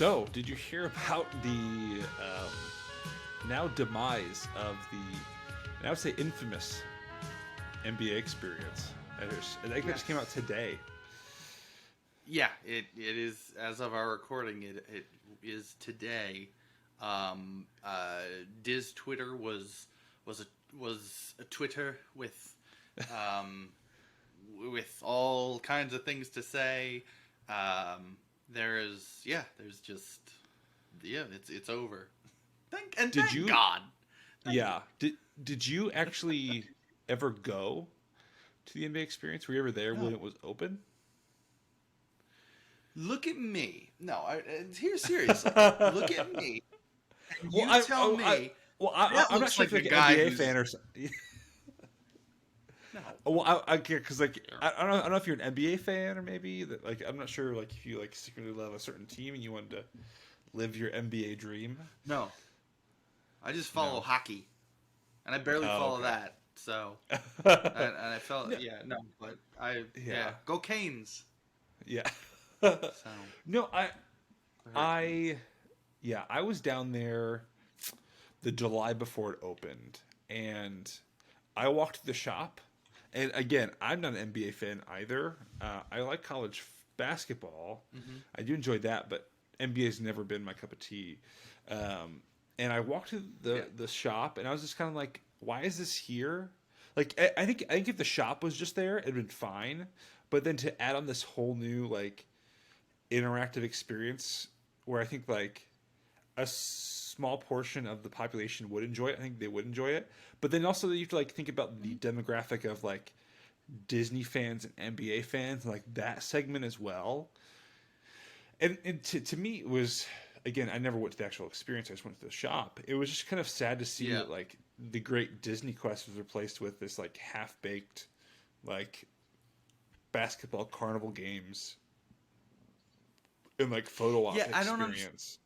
So, did you hear about the now demise of the, and I would say infamous NBA experience? I think that just came out Yes. today. Yeah, it is as of our recording. It is today. Diz Twitter was a was a Twitter um, with all kinds of things to say. There's just it's over. Did Thank you? God. Thank God. Yeah. Did you actually ever go to the NBA experience? Were you ever there when No, it was open? look at me. No, here seriously. Look at me, and Well, you tell I me well, that I'm not looks sure if like you're a like an guy NBA fan who's or something. no. Well, I because like I don't know if you're an NBA fan or maybe that like I'm not sure like if you like secretly love a certain team and you wanted to live your NBA dream. No, I just follow No. hockey, and I barely Oh, follow okay. that. So, and I felt No, no, but yeah, go Canes. yeah. So, No, the Hurricanes. I, yeah, I was down there the July before it opened, and I walked to the shop. And again, I'm not an NBA fan either. I like college basketball. Mm-hmm. I do enjoy that, but NBA has never been my cup of tea. Um, and I walked to Yeah. the shop, and I was just kind of like, "Why is this here?" I think if the shop was just there, it'd been fine. But then to add on this whole new like interactive experience, where I think like a small portion of the population would enjoy it. I think they would enjoy it. But then also you have to like think about the Mhm. demographic of like Disney fans and NBA fans, like that segment as well. And to me, it was again, I never went to the actual experience. I just went to the shop. It was just kind of sad to see Yeah. that like the great Disney Quest was replaced with this like half baked like basketball carnival games and like photo op Yeah, I don't understand. experience.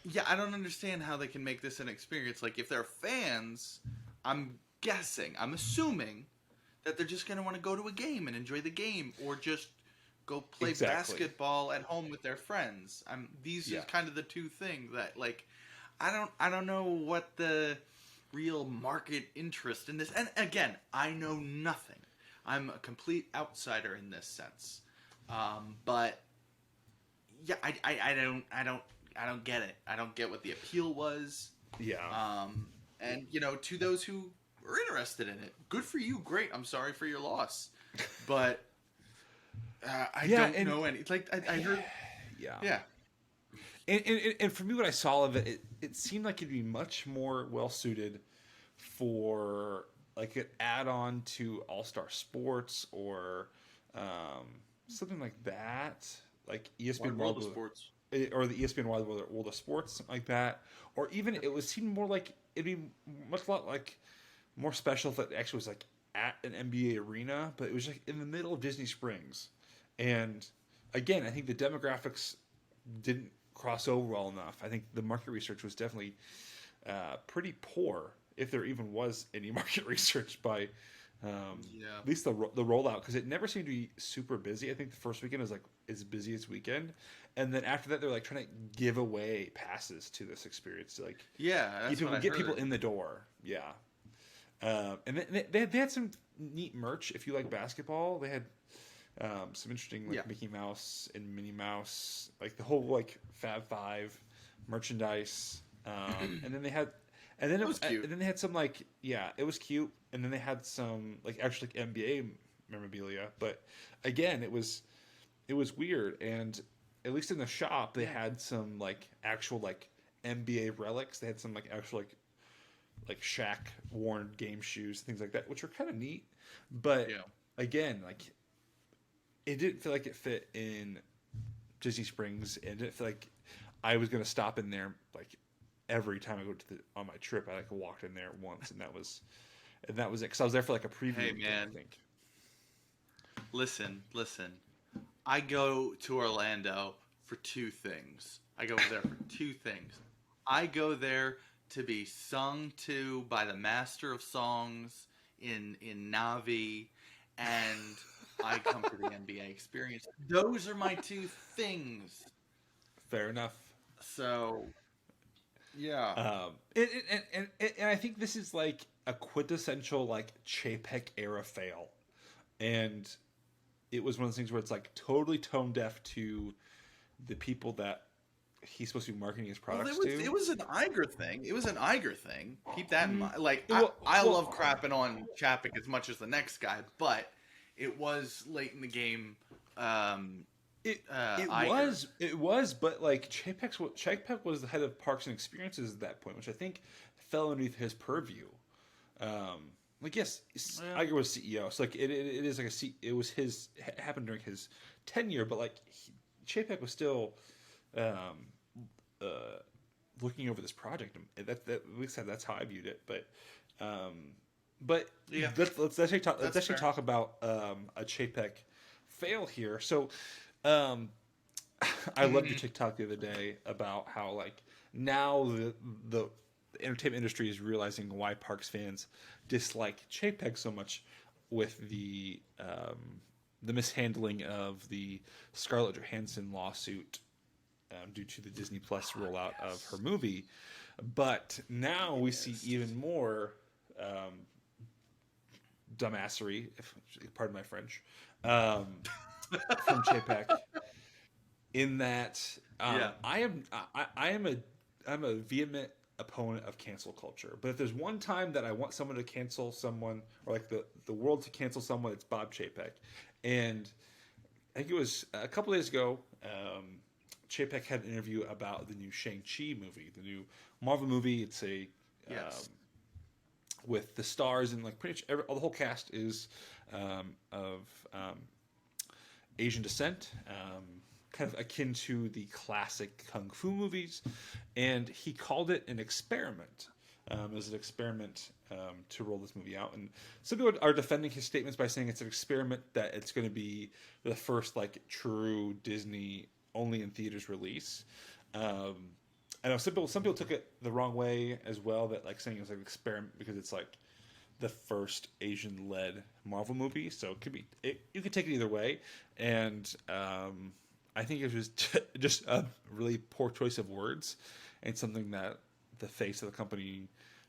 Yeah, I don't understand how they can make this an experience. Like, if they're fans, I'm assuming that they're just going to want to go to a game and enjoy the game, or just go play Exactly. basketball at home with their friends. These are Yeah. kind of the two things that, like, I don't know what the real market interest in this. And again, I know nothing. I'm a complete outsider in this sense. But yeah, I don't get it. I don't get what the appeal was. Yeah. And to those who are interested in it, good for you. Great. I'm sorry for your loss, but I Yeah, don't and know any. It's like I heard. yeah, Yeah. and for me, what I saw of it, it seemed like it'd be much more well suited for like an add-on to All Star Sports or um, something like that, like Wide ESPN world Wild of World, sports. or the ESPN World of Sports, something like that, or even it was seemed more like it'd be much lot like more special if it actually was like at an NBA arena, but it was like in the middle of Disney Springs, and again, I think the demographics didn't cross over well enough. I think the market research was definitely pretty poor, if there even was any market research by Yeah. at least the rollout, because it never seemed to be super busy. I think the first weekend was like as busy as weekend, and then after that they're like trying to give away passes to this experience to like Yeah, get that's what people I get people heard. in the door. Yeah, and they had some neat merch. If you like basketball, they had some interesting Yeah. like Mickey Mouse and Minnie Mouse, like the whole like Fab Five merchandise. And then they had, It was cute. and then they had some like yeah, it was cute. And then they had some like actually like NBA memorabilia. But again, it was weird. And at least in the shop, they Yeah. had some like actual like NBA relics. They had some like actual like Shaq worn game shoes, things like that, which were kind of neat. But Yeah. again, like it didn't feel like it fit in Disney Springs, and it didn't feel like I was gonna stop in there like every time I go to the on my trip. I like walked in there once, and that was it. Because I was there for like a preview Hey weekend, I man, think. listen. I go to Orlando for two things. I go there for two things. I go there to be sung to by the master of songs in Navi, and I come for the NBA experience. Those are my two things. Fair enough. So yeah. And I think this is like a quintessential like Chapek era fail, and it was one of those things where it's like totally tone deaf to the people that he's supposed to be marketing his Well, products to. it was an Iger thing. It was an Iger thing. Keep that in mind. Like Well, I well, love crapping on Chapek as much as the next guy, but it was late in the game. Iger. it was, but like Chapek was the head of Parks and Experiences at that point, which I think fell underneath his purview. Like yes, Yeah. Iger was CEO, so like it is like it was his happened during his tenure, but like Chapek was still looking over this project. And that at least that's how I viewed it. But Yeah. let's actually talk. Let's That's actually fair. talk about a Chapek fail here. So I loved your TikTok the other day about how like now the entertainment industry is realizing why Parks fans dislike Chapek so much with the mishandling of the Scarlett Johansson lawsuit due to the Disney Plus rollout of her movie. But now we see even more dumbassery, if pardon my French, from Chapek. In that, Yeah. I'm a vehement opponent of cancel culture. But if there's one time that I want someone to cancel someone, or like the world to cancel someone, it's Bob Chapek. And I think it was a couple days ago. Chapek had an interview about the new Shang-Chi movie, the new Marvel movie. It's a Yes. with the stars and like pretty much the whole cast is of Asian descent, kind of akin to the classic kung fu movies, and he called it an experiment. It was an experiment to roll this movie out, and some people are defending his statements by saying it's an experiment that it's going to be the first like true Disney only in theaters release. I know some people took it the wrong way as well, that like saying it was like an experiment because it's like the first Asian led Marvel movie, so it could be you could take it either way, and I think it was just a really poor choice of words and something that the face of the company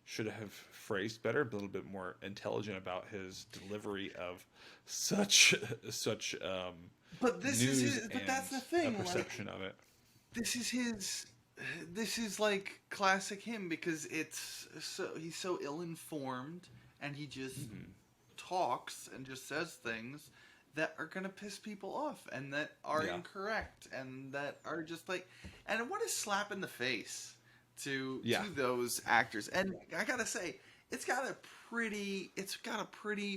should have phrased better, a little bit more intelligent about his delivery of such But this is news his, but and that's the a thing. perception Like of it. this is his. This is like classic him because it's so he's so ill informed and he just talks and just says things that are gonna piss people off and that are Yeah. incorrect and that are just like, and what a slap in the face to Yeah. those actors. And I gotta say, it's got a pretty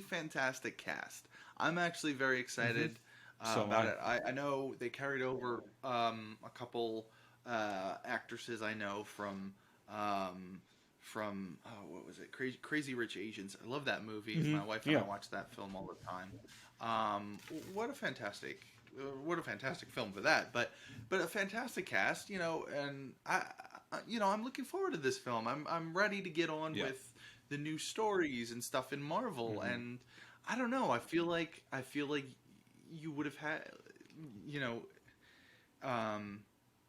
fantastic cast. I'm actually very excited So about am it. I know they carried over a couple actresses I know from what was it, Crazy Rich Asians. I love that movie. My wife and I Yeah. watch that film all the time. What a fantastic film for that. But a fantastic cast, and I'm looking forward to this film. I'm ready to get on Yeah. with the new stories and stuff in Marvel. And I don't know. I feel like you would have had,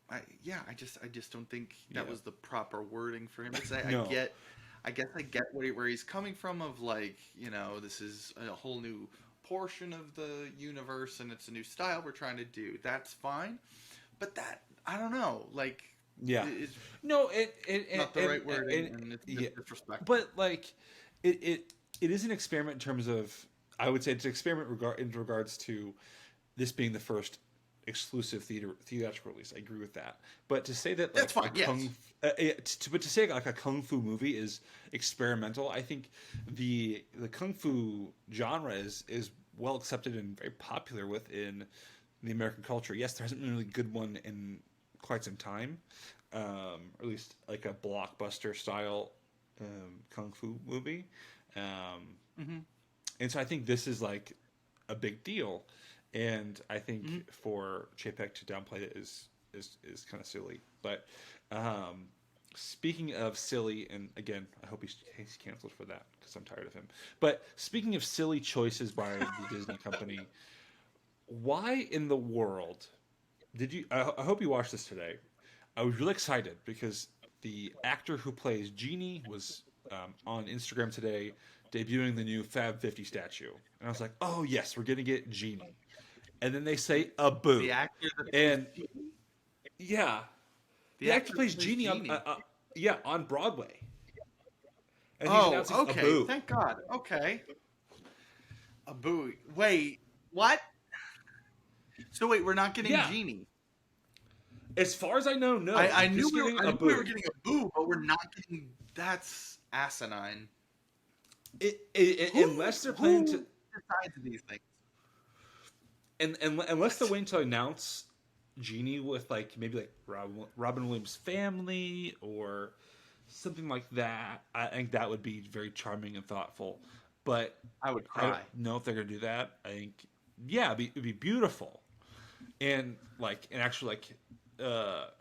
I just don't think that Yeah. was the proper wording for him to say. No. I guess I get where he's coming from. Of like, this is a whole new portion of the universe and it's a new style we're trying to do. That's fine, but that I don't know. Like, Yeah. it's No, not the right wording and it's yeah. disrespectful. But like, it is an experiment in terms of, I would say it's an experiment in regards to this being the first exclusive theatrical release. I agree with that. But to say that like That's fine, yes. but to say like a kung fu movie is experimental, I think the kung fu genre is well accepted and very popular within the American culture. Yes, there hasn't been a really good one in quite some time, or at least like a blockbuster style kung fu movie. And so I think this is like a big deal, and I think for Chapek to downplay it is kind of silly. But speaking of silly, and again, I hope he's canceled for that because I'm tired of him. But speaking of silly choices by the Disney company, why in the world did you? I hope you watched this today. I was really excited because the actor who plays Genie was on Instagram today debuting the new Fab 50 statue. And I was like, oh, yes, we're going to get Genie. And then they say a boo. The actor that plays And Genie? yeah, The the actor actor that plays plays Genie on, Genie. on Broadway. And he's Oh, announcing a okay. boo. Thank God. Okay. A boo. Wait, what? So wait, we're not getting Yeah. Genie. As far as I know, no. I We're knew just we were, getting I a knew we were boo. getting a boo, but we're not getting. That's asinine. Unless they're planning to, Who decides these things? and unless they're waiting to announce Genie with like maybe like Robin Williams' family or something like that, I think that would be very charming and thoughtful. But I would I don't cry. know if they're gonna do that. I think it'd be beautiful and like an actual like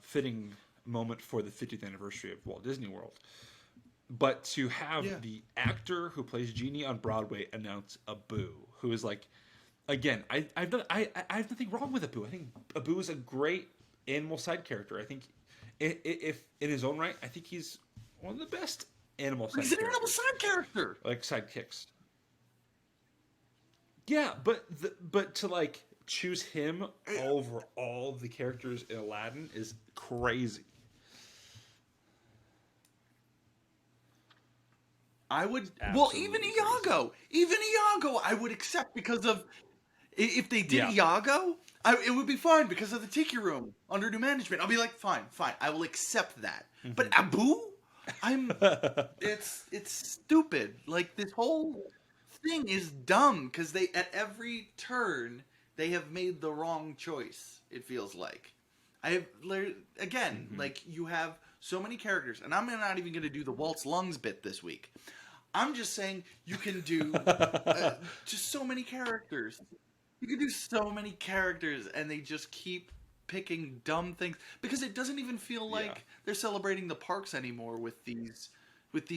fitting moment for the 50th anniversary of Walt Disney World. But to have Yeah. the actor who plays Genie on Broadway announce a boo, who is like, again, I have nothing wrong with Abu. I think Abu is a great animal side character. I think if in his own right, I think he's one of the best animal side He's an animal characters, side character. like sidekicks. Yeah, but to like choose him over all the characters in Aladdin is crazy. I would. Well, Absolutely crazy. Even Iago, I would accept because of if they did Yeah. Iago, it would be fine because of the Tiki Room under new management. I'll be like, fine, I will accept that. But Abu, I'm. It's stupid. Like this whole thing is dumb because they at every turn they have made the wrong choice. It feels like. I have again, like you have so many characters, and I'm not even going to do the Walt's lungs bit this week. I'm just saying you can do just so many characters. You can do so many characters, and they just keep picking dumb things because it doesn't even feel like Yeah. they're celebrating the parks anymore with these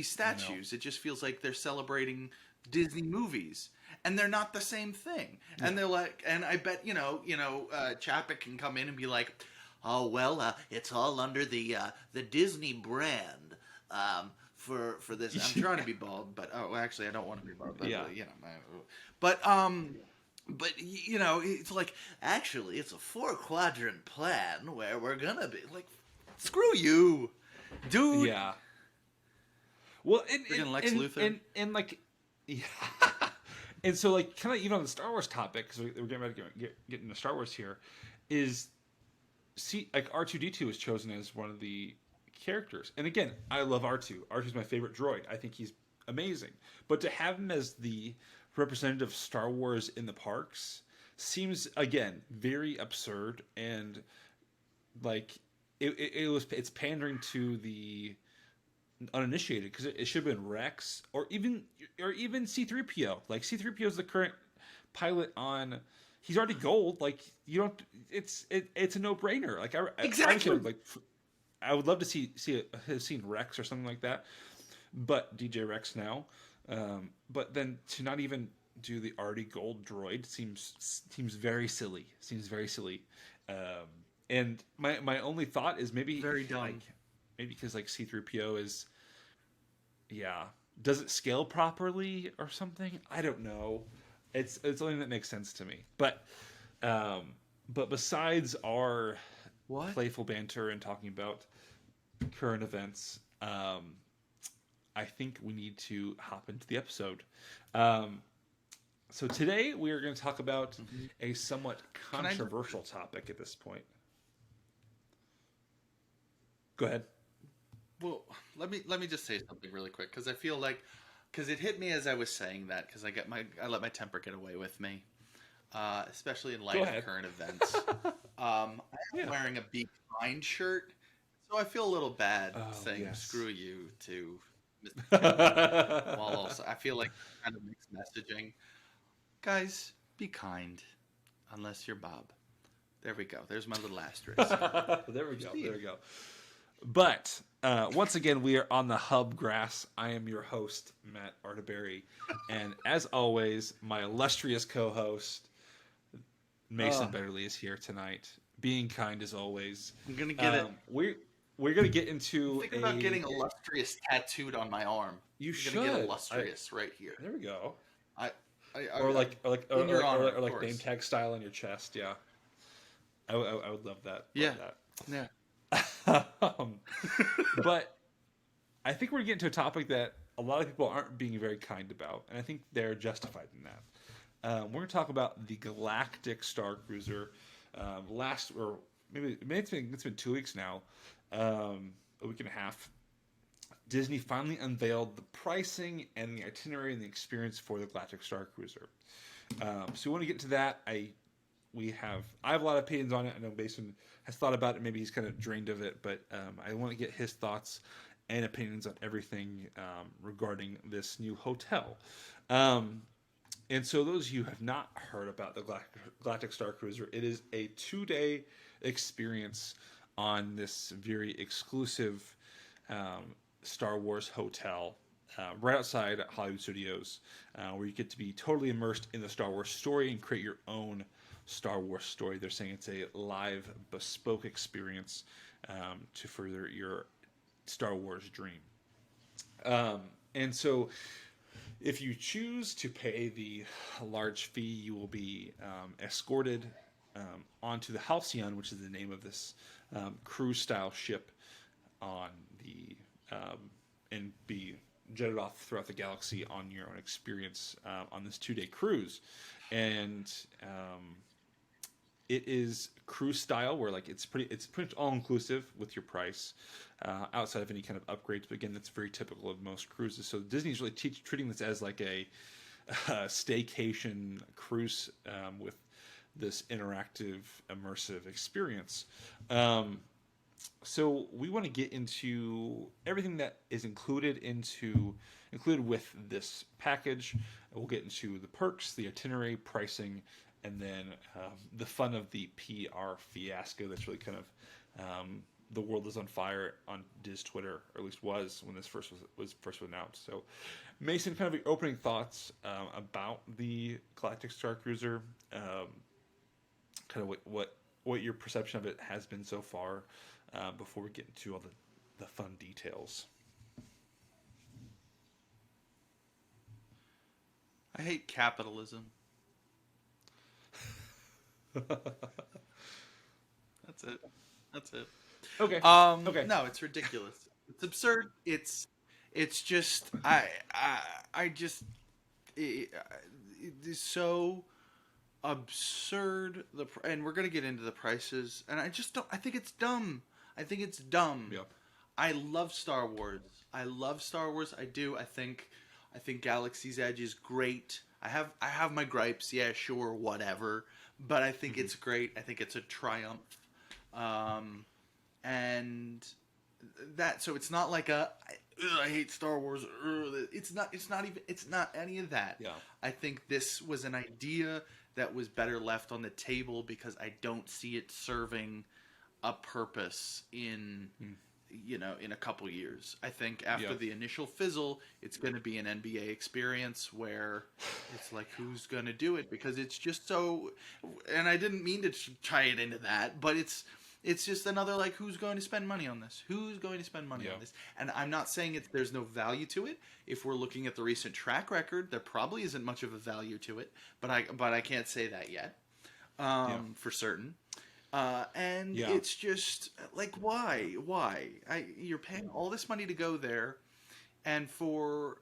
statues. It just feels like they're celebrating Disney movies, and they're not the same thing. And they're like, and I bet Chapek can come in and be like, "Oh well, it's all under the Disney brand." For this, I'm trying to be bald, but actually, I don't want to be bald. But, Yeah. But it's like actually, it's a 4-quadrant plan where we're gonna be like, screw you, dude. Yeah. Well, Friggin' Lex Luthor. and like, yeah. And so like, kind of even on the Star Wars topic, because we're getting ready to get into Star Wars here, is like R2D2 is chosen as one of the characters, and again, I love R2. R2 is my favorite droid. I think he's amazing, but to have him as the representative of Star Wars in the parks seems again very absurd and like it's pandering to the uninitiated because it should have been Rex or even C3PO. Like C3PO is the current pilot on. He's already gold. Like you don't. It's a no brainer. Like Exactly. I would love to have seen Rex or something like that. But DJ Rex now. But then to not even do the already gold droid seems very silly. Seems very silly. And my only thought is maybe Very dumb. Like, maybe because like C3PO is, yeah, does it scale properly or something? I don't know. It's something that makes sense to me. But besides our playful banter and talking about current events, I think we need to hop into the episode. So today we are going to talk about a somewhat controversial topic at this point. Go ahead. Well, let me just say something really quick because I feel like it hit me as I was saying that because I let my temper get away with me, especially in light of current events. I'm wearing a Be Kind shirt, so I feel a little bad saying "screw you" to Mr. Kennedy, while also I feel like kind of mixed messaging. Guys, be kind, unless you're Bob. There we go. There's my little asterisk. There we go. But once again, we are on the hub grass. I am your host, Matt Arterberry. And as always, my illustrious co-host, Mason Betterly, is here tonight. Being kind as always. I'm going to get it. we're gonna get into Thinking about getting illustrious tattooed on my arm. You I'm gonna get should. illustrious right here. There we go. I, Or I like or like in your honor, or of like name course. tag style on your chest. Yeah, I would love that. Yeah, Love yeah. that. But I think we're getting to a topic that a lot of people aren't being very kind about, and I think they're justified in that. We're going to talk about the Galactic Starcruiser. Last, or maybe it's been 2 weeks now, a week and a half. Disney finally unveiled the pricing and the itinerary and the experience for the Galactic Starcruiser. So we want to get to that. I have a lot of opinions on it. I know Mason has thought about it. Maybe he's kind of drained of it, but I want to get his thoughts and opinions on everything regarding this new hotel. And so those of you who have not heard about the Galactic Starcruiser, it is a 2-day experience on this very exclusive Star Wars hotel right outside Hollywood Studios, where you get to be totally immersed in the Star Wars story and create your own Star Wars story. They're saying it's a live, bespoke experience to further your Star Wars dream. And so if you choose to pay the large fee, you will be escorted onto the Halcyon, which is the name of this cruise-style ship on the and be jetted off throughout the galaxy on your own experience on this 2-day cruise. And it is cruise style, where like it's pretty much all inclusive with your price, outside of any kind of upgrades. But again, that's very typical of most cruises. So Disney's really treating this as like a staycation cruise with this interactive, immersive experience. So we want to get into everything that is included with this package. We'll get into the perks, the itinerary, pricing, and then the fun of the PR fiasco that's really kind of the world is on fire on Diz Twitter, or at least was when this was first announced. So, Mason, kind of your opening thoughts about the Galactic Starcruiser, kind of what your perception of it has been so far, before we get into all the fun details. I hate capitalism. That's it. That's it. Okay. Okay. No, it's ridiculous. It's absurd. It's just I just it is so absurd. And we're gonna get into the prices, and I just don't. I think it's dumb. I think it's dumb. Yeah. I love Star Wars. I love Star Wars. I do. I think Galaxy's Edge is great. I have my gripes. Yeah, sure, whatever. But I think it's great. I think it's a triumph. And that, so it's not like I hate Star Wars. It's not any of that. Yeah. I think this was an idea that was better left on the table, because I don't see it serving a purpose in a couple years. I think after the initial fizzle, it's going to be an NBA experience where it's like, who's going to do it? Because it's just so, and I didn't mean to tie it into that, but it's just another, like, who's going to spend money on this? Who's going to spend money on this? And I'm not saying there's no value to it. If we're looking at the recent track record, there probably isn't much of a value to it, but I can't say that yet, for certain. And it's just like, why? You're paying all this money to go there, and for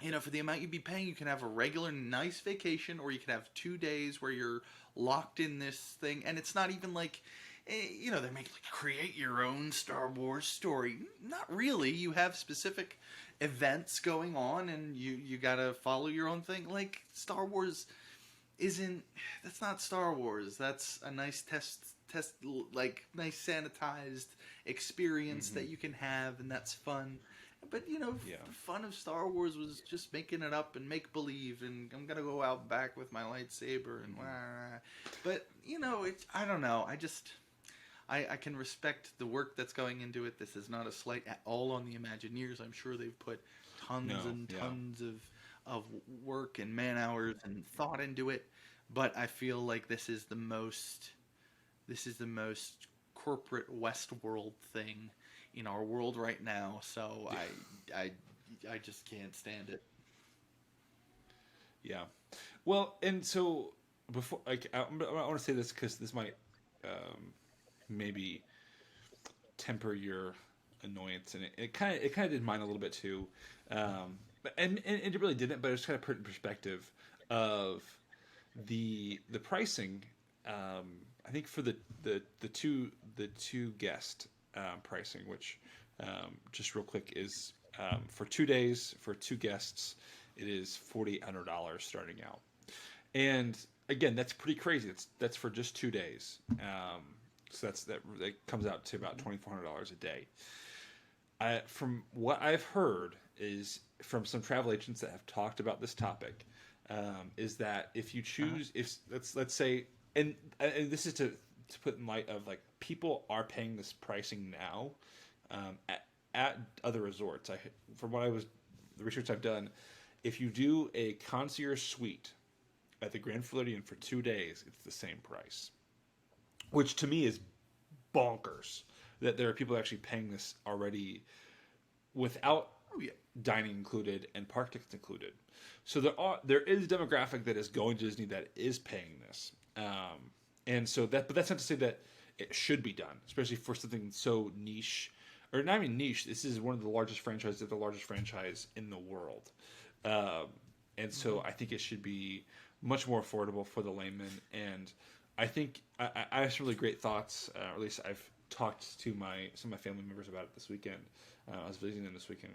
the amount you'd be paying, you can have a regular nice vacation, or you can have 2 days where you're locked in this thing, and it's not even like, they make like create your own Star Wars story. Not really. You have specific events going on, and you gotta follow your own thing. Like, Star Wars that's not Star Wars. That's a nice test, like, nice sanitized experience that you can have, and that's fun. But the fun of Star Wars was just making it up and make believe, and I'm gonna go out back with my lightsaber and but I don't know. I can respect the work that's going into it. This is not a slight at all on the Imagineers. I'm sure they've put tons tons of work and man hours and thought into it. But I feel like this is the most corporate Westworld thing in our world right now. So I just can't stand it. Yeah. Well, and so before, like, I want to say this because this might maybe temper your annoyance, and it kind of did mine a little bit too, and it really didn't, but it's kind of put in perspective of the pricing. I think for the two guest pricing, which just real quick is for 2 days for two guests, it is $4,800 starting out, and again that's pretty crazy. That's for just 2 days. So that comes out to about $2,400 a day. From what I've heard is from some travel agents that have talked about this topic, is that if you choose, if let's say, and this is to put in light of like people are paying this pricing now at other resorts. From what the research I've done, if you do a concierge suite at the Grand Floridian for 2 days, it's the same price, which to me is bonkers that there are people actually paying this already without dining included and park tickets included. So there is a demographic that is going to Disney that is paying this, and so but that's not to say that it should be done, especially for something so niche, or not even niche. This is one of the largest franchises, the largest franchise in the world, and so I think it should be much more affordable for the layman. And I think I have some really great thoughts. Or at least I've talked to some of my family members about it this weekend. I was visiting them this weekend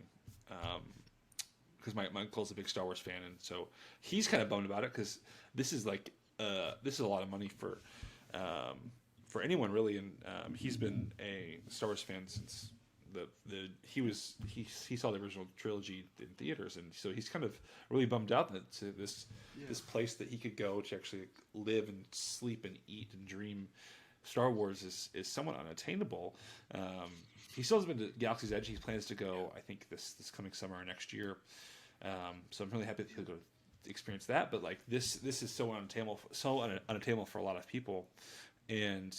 because my uncle's a big Star Wars fan, and so he's kind of bummed about it because this is a lot of money for anyone really. And he's been a Star Wars fan since he saw the original trilogy in theaters, and so he's kind of really bummed out that this place that he could go to actually live and sleep and eat and dream Star Wars is somewhat unattainable. He still hasn't been to Galaxy's Edge. He plans to go, I think, this coming summer or next year. So I'm really happy that he'll go experience that. But like this is so unattainable for a lot of people. And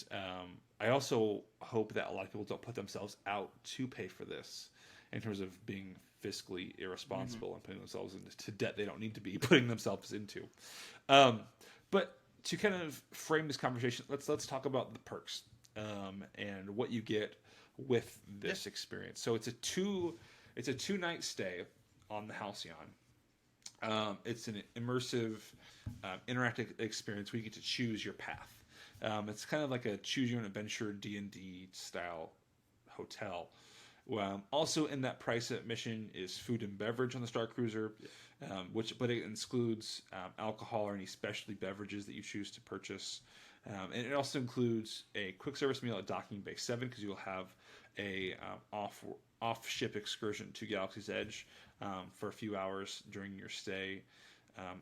I also hope that a lot of people don't put themselves out to pay for this in terms of being fiscally irresponsible and putting themselves into debt they don't need to be putting themselves into. But to kind of frame this conversation, let's talk about the perks and what you get with this experience. So it's a 2-night stay on the Halcyon. It's an immersive, interactive experience where you get to choose your path. It's kind of like a choose your own adventure D&D style hotel. Also in that price admission is food and beverage on the Starcruiser, but it excludes alcohol or any specialty beverages that you choose to purchase. And it also includes a quick service meal at Docking Bay 7 because you'll have a off-ship excursion to Galaxy's Edge for a few hours during your stay.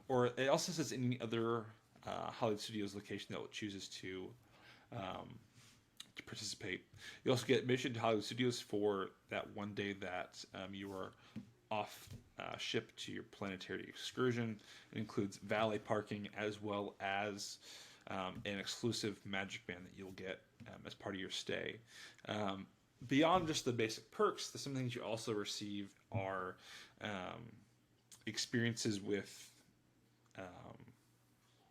Or it also says any other Hollywood Studios location that chooses to participate. You also get admission to Hollywood Studios for that one day that you are off ship to your planetary excursion. It includes valet parking as well as an exclusive Magic Band that you'll get as part of your stay. Beyond just the basic perks, some things you also receive are experiences with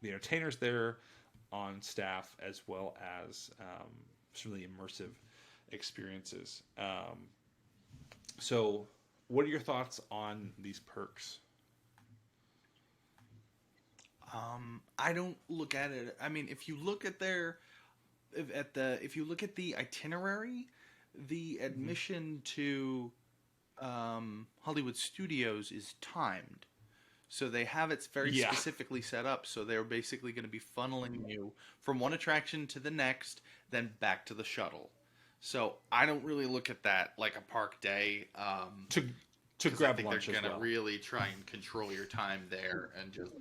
the entertainers there on staff, as well as some really immersive experiences. So what are your thoughts on these perks? I don't look at it. I mean, if you look at if you look at the itinerary, the admission to Hollywood Studios is timed. So they have it very specifically set up. So they're basically going to be funneling you from one attraction to the next, then back to the shuttle. So I don't really look at that like a park day. To grab lunch they're as well. going to really try and control your time there and just.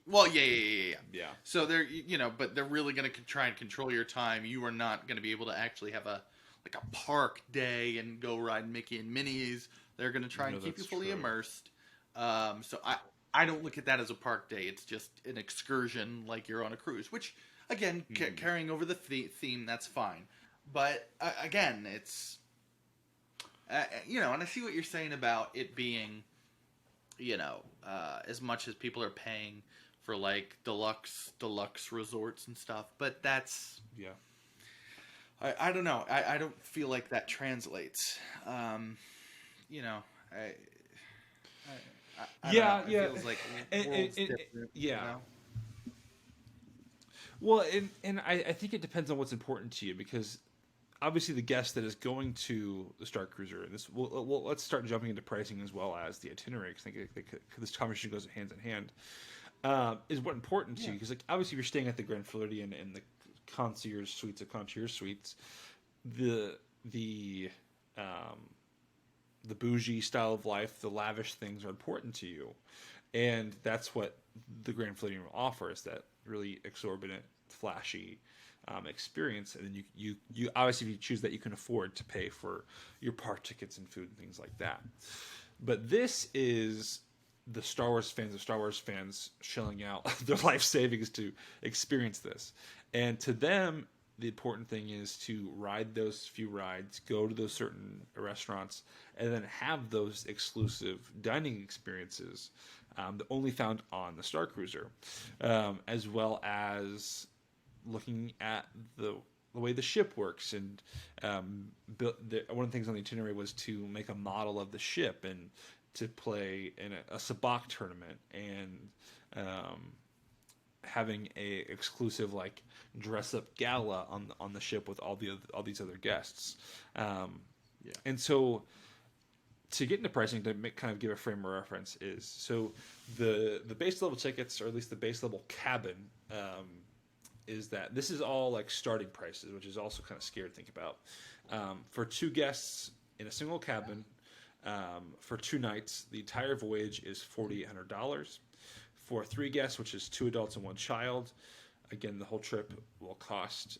Well, yeah. So they're, but they're really going to try and control your time. You are not going to be able to actually have a park day and go ride Mickey and Minnie's. They're going to try and keep you fully immersed. So I don't look at that as a park day. It's just an excursion like you're on a cruise, which again, carrying over the theme, that's fine. But again, it's and I see what you're saying about it being, as much as people are paying for like deluxe resorts and stuff, but that's I don't know. I don't feel like that translates. You know, I don't know. It feels like worlds different. Yeah. You know? Well, and I think it depends on what's important to you, because obviously the guest that is going to the Starcruiser, and this well, let's start jumping into pricing as well as the itinerary, because I think this conversation goes hand in hand. Is what important to you, because like obviously if you're staying at the Grand Floridian and the concierge suites, the bougie style of life, the lavish things are important to you, and that's what the Grand Floridian offers, that really exorbitant, flashy experience. And then you obviously, if you choose that, you can afford to pay for your park tickets and food and things like that. But this is the Star Wars fans shelling out their life savings to experience this. And to them, the important thing is to ride those few rides, go to those certain restaurants, and then have those exclusive dining experiences that only found on the Starcruiser, as well as looking at the way the ship works. And one of the things on the itinerary was to make a model of the ship and to play in a sabacc tournament, and having a exclusive like dress up gala on the ship with all these other guests. And so to get into pricing, to kind of give a frame of reference, is so the base level tickets, or at least the base level cabin, is that this is all like starting prices, which is also kind of scary to think about. For 2 guests in a single cabin, for 2 nights, the entire voyage is $4,800. For 3 guests, which is 2 adults and 1 child, again, the whole trip will cost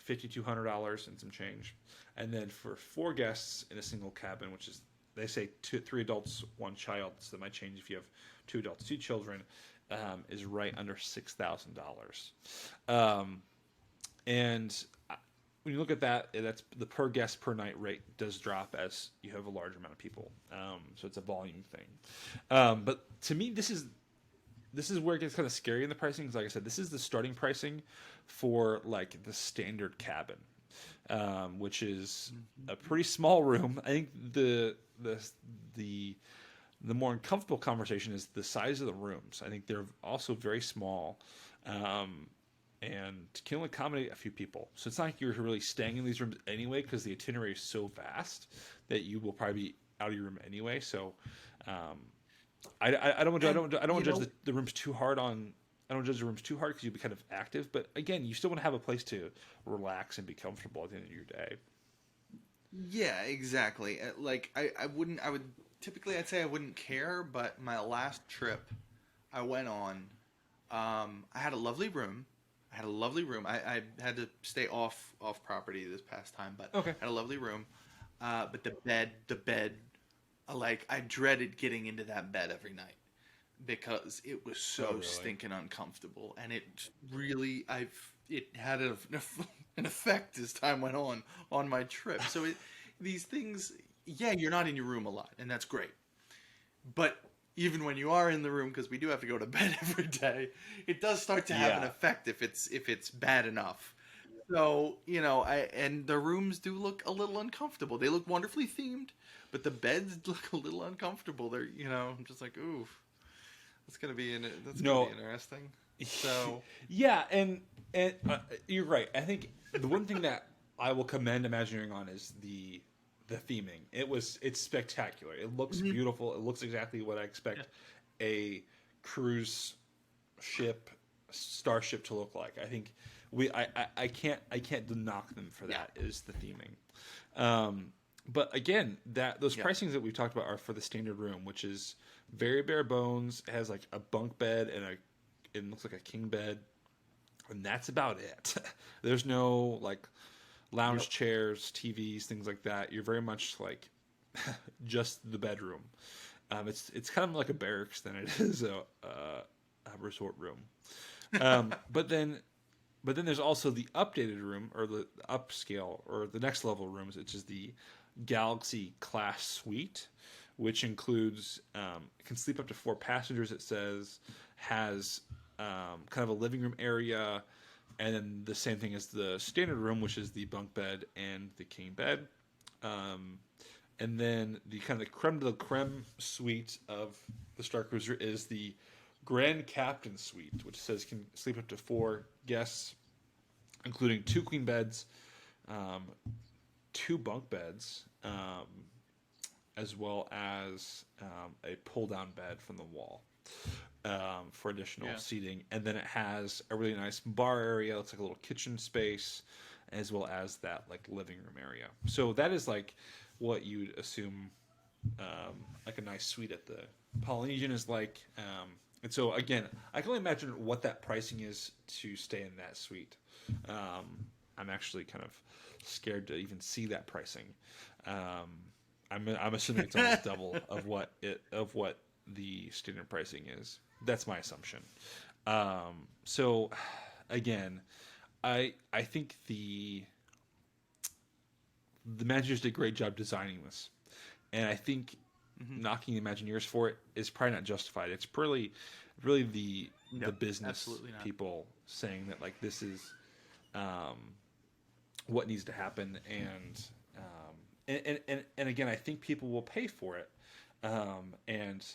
$5,200 and some change. And then for 4 guests in a single cabin, which is, they say 3 adults, 1 child, so that might change if you have 2 adults, 2 children, is right under $6,000. And when you look at that, that's the per guest per night rate does drop as you have a larger amount of people. So it's a volume thing. But to me, this is where it gets kind of scary in the pricing, because like I said, this is the starting pricing for like the standard cabin, which is a pretty small room. I think the more uncomfortable conversation is the size of the rooms. I think they're also very small, and can only accommodate a few people. So it's not like you're really staying in these rooms anyway, because the itinerary is so vast that you will probably be out of your room anyway. So I don't want to judge the rooms too hard on. I don't judge the rooms too hard, because you'll be kind of active. But again, you still want to have a place to relax and be comfortable at the end of your day. Yeah, exactly. Like I wouldn't. I would typically, I'd say I wouldn't care. But my last trip I went on, I had a lovely room. I had to stay off property this past time, but okay. I had a lovely room. But the bed, like I dreaded getting into that bed every night, because it was so stinking uncomfortable, and it really it had an effect as time went on my trip. So these things, you're not in your room a lot, and that's great. But even when you are in the room, because we do have to go to bed every day, it does start to have an effect if it's bad enough. So, and the rooms do look a little uncomfortable. They look wonderfully themed, but the beds look a little uncomfortable. They're, I'm just like, ooh, that's gonna be interesting. So yeah, and you're right. I think the one thing that I will commend Imagineering on is the theming. It's spectacular. It looks beautiful. It looks exactly what I expect a cruise ship, starship to look like. I think I can't knock them for that. Is the theming. But again, those pricings that we've talked about are for the standard room, which is very bare bones. It has like a bunk bed and it looks like a king bed, and that's about it. There's no like lounge chairs, TVs, things like that. You're very much like just the bedroom. It's kind of like a barracks than it is a resort room. But then But then there's also the updated room, or the upscale, or the next level rooms, which is the Galaxy Class Suite, which includes can sleep up to 4 passengers. It says has kind of a living room area, and then the same thing as the standard room, which is the bunk bed and the king bed. And then the kind of the creme de la creme suite of the Starcruiser is the Grand Captain Suite, which says can sleep up to 4 guests, including 2 queen beds, 2 bunk beds, as well as a pull-down bed from the wall for additional seating. And then it has a really nice bar area. It's like a little kitchen space, as well as that like living room area. So that is like what you'd assume like a nice suite at the Polynesian is like. And so again, I can only imagine what that pricing is to stay in that suite. I'm actually kind of scared to even see that pricing. I'm assuming it's almost double of what the standard pricing is. That's my assumption. So again, I think the Imagineers did a great job designing this, and I think knocking the Imagineers for it is probably not justified. It's really the business people saying that like this is what needs to happen, and again, I think people will pay for it, and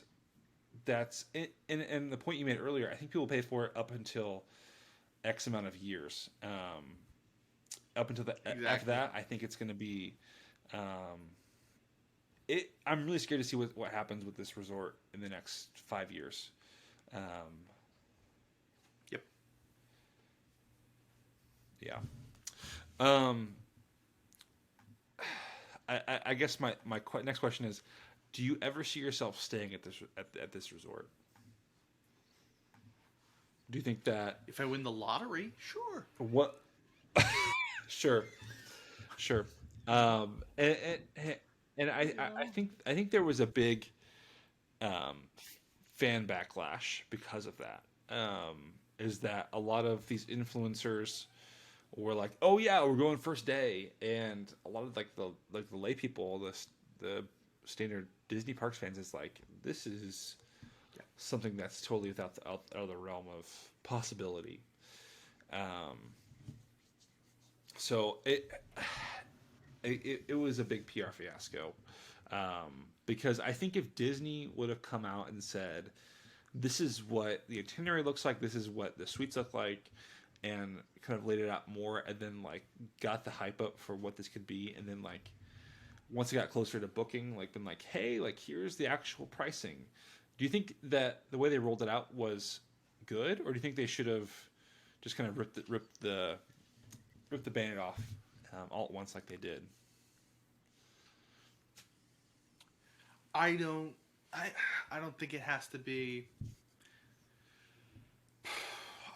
that's it. And the point you made earlier, I think people pay for it up until X amount of years. Up until after that, I think it's going to be. I'm really scared to see what happens with this resort in the next 5 years. Yep. Yeah. I guess my next question is, do you ever see yourself staying at this resort? Do you think that if I win the lottery, sure. What? Sure. And I think there was a big fan backlash because of that. Is that a lot of these influencers were like, "Oh yeah, we're going first day," and a lot of the lay people, the standard Disney Parks fans, is like, "This is something that's totally out of the realm of possibility." So it was a big PR fiasco, because I think if Disney would have come out and said, "This is what the itinerary looks like. This is what the suites look like," and kind of laid it out more, and then like got the hype up for what this could be, and then like once it got closer to booking, like been like, "Hey, like here's the actual pricing." Do you think that the way they rolled it out was good, or do you think they should have just kind of ripped the Band-Aid off all at once like they did? I don't think it has to be.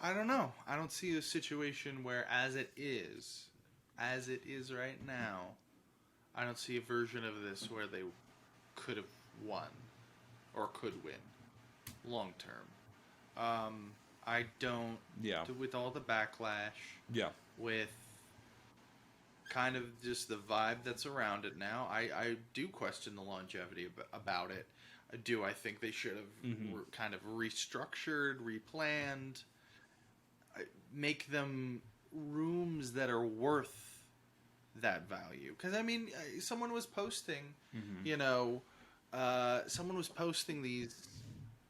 I don't know. I don't see a situation where as it is right now, I don't see a version of this where they could have won or could win long term. I don't. Yeah. With all the backlash. Yeah. With kind of just the vibe that's around it now, I do question the longevity about it. I think they should have kind of restructured, replanned, make them rooms that are worth that value. Because I mean, someone was posting, someone was posting these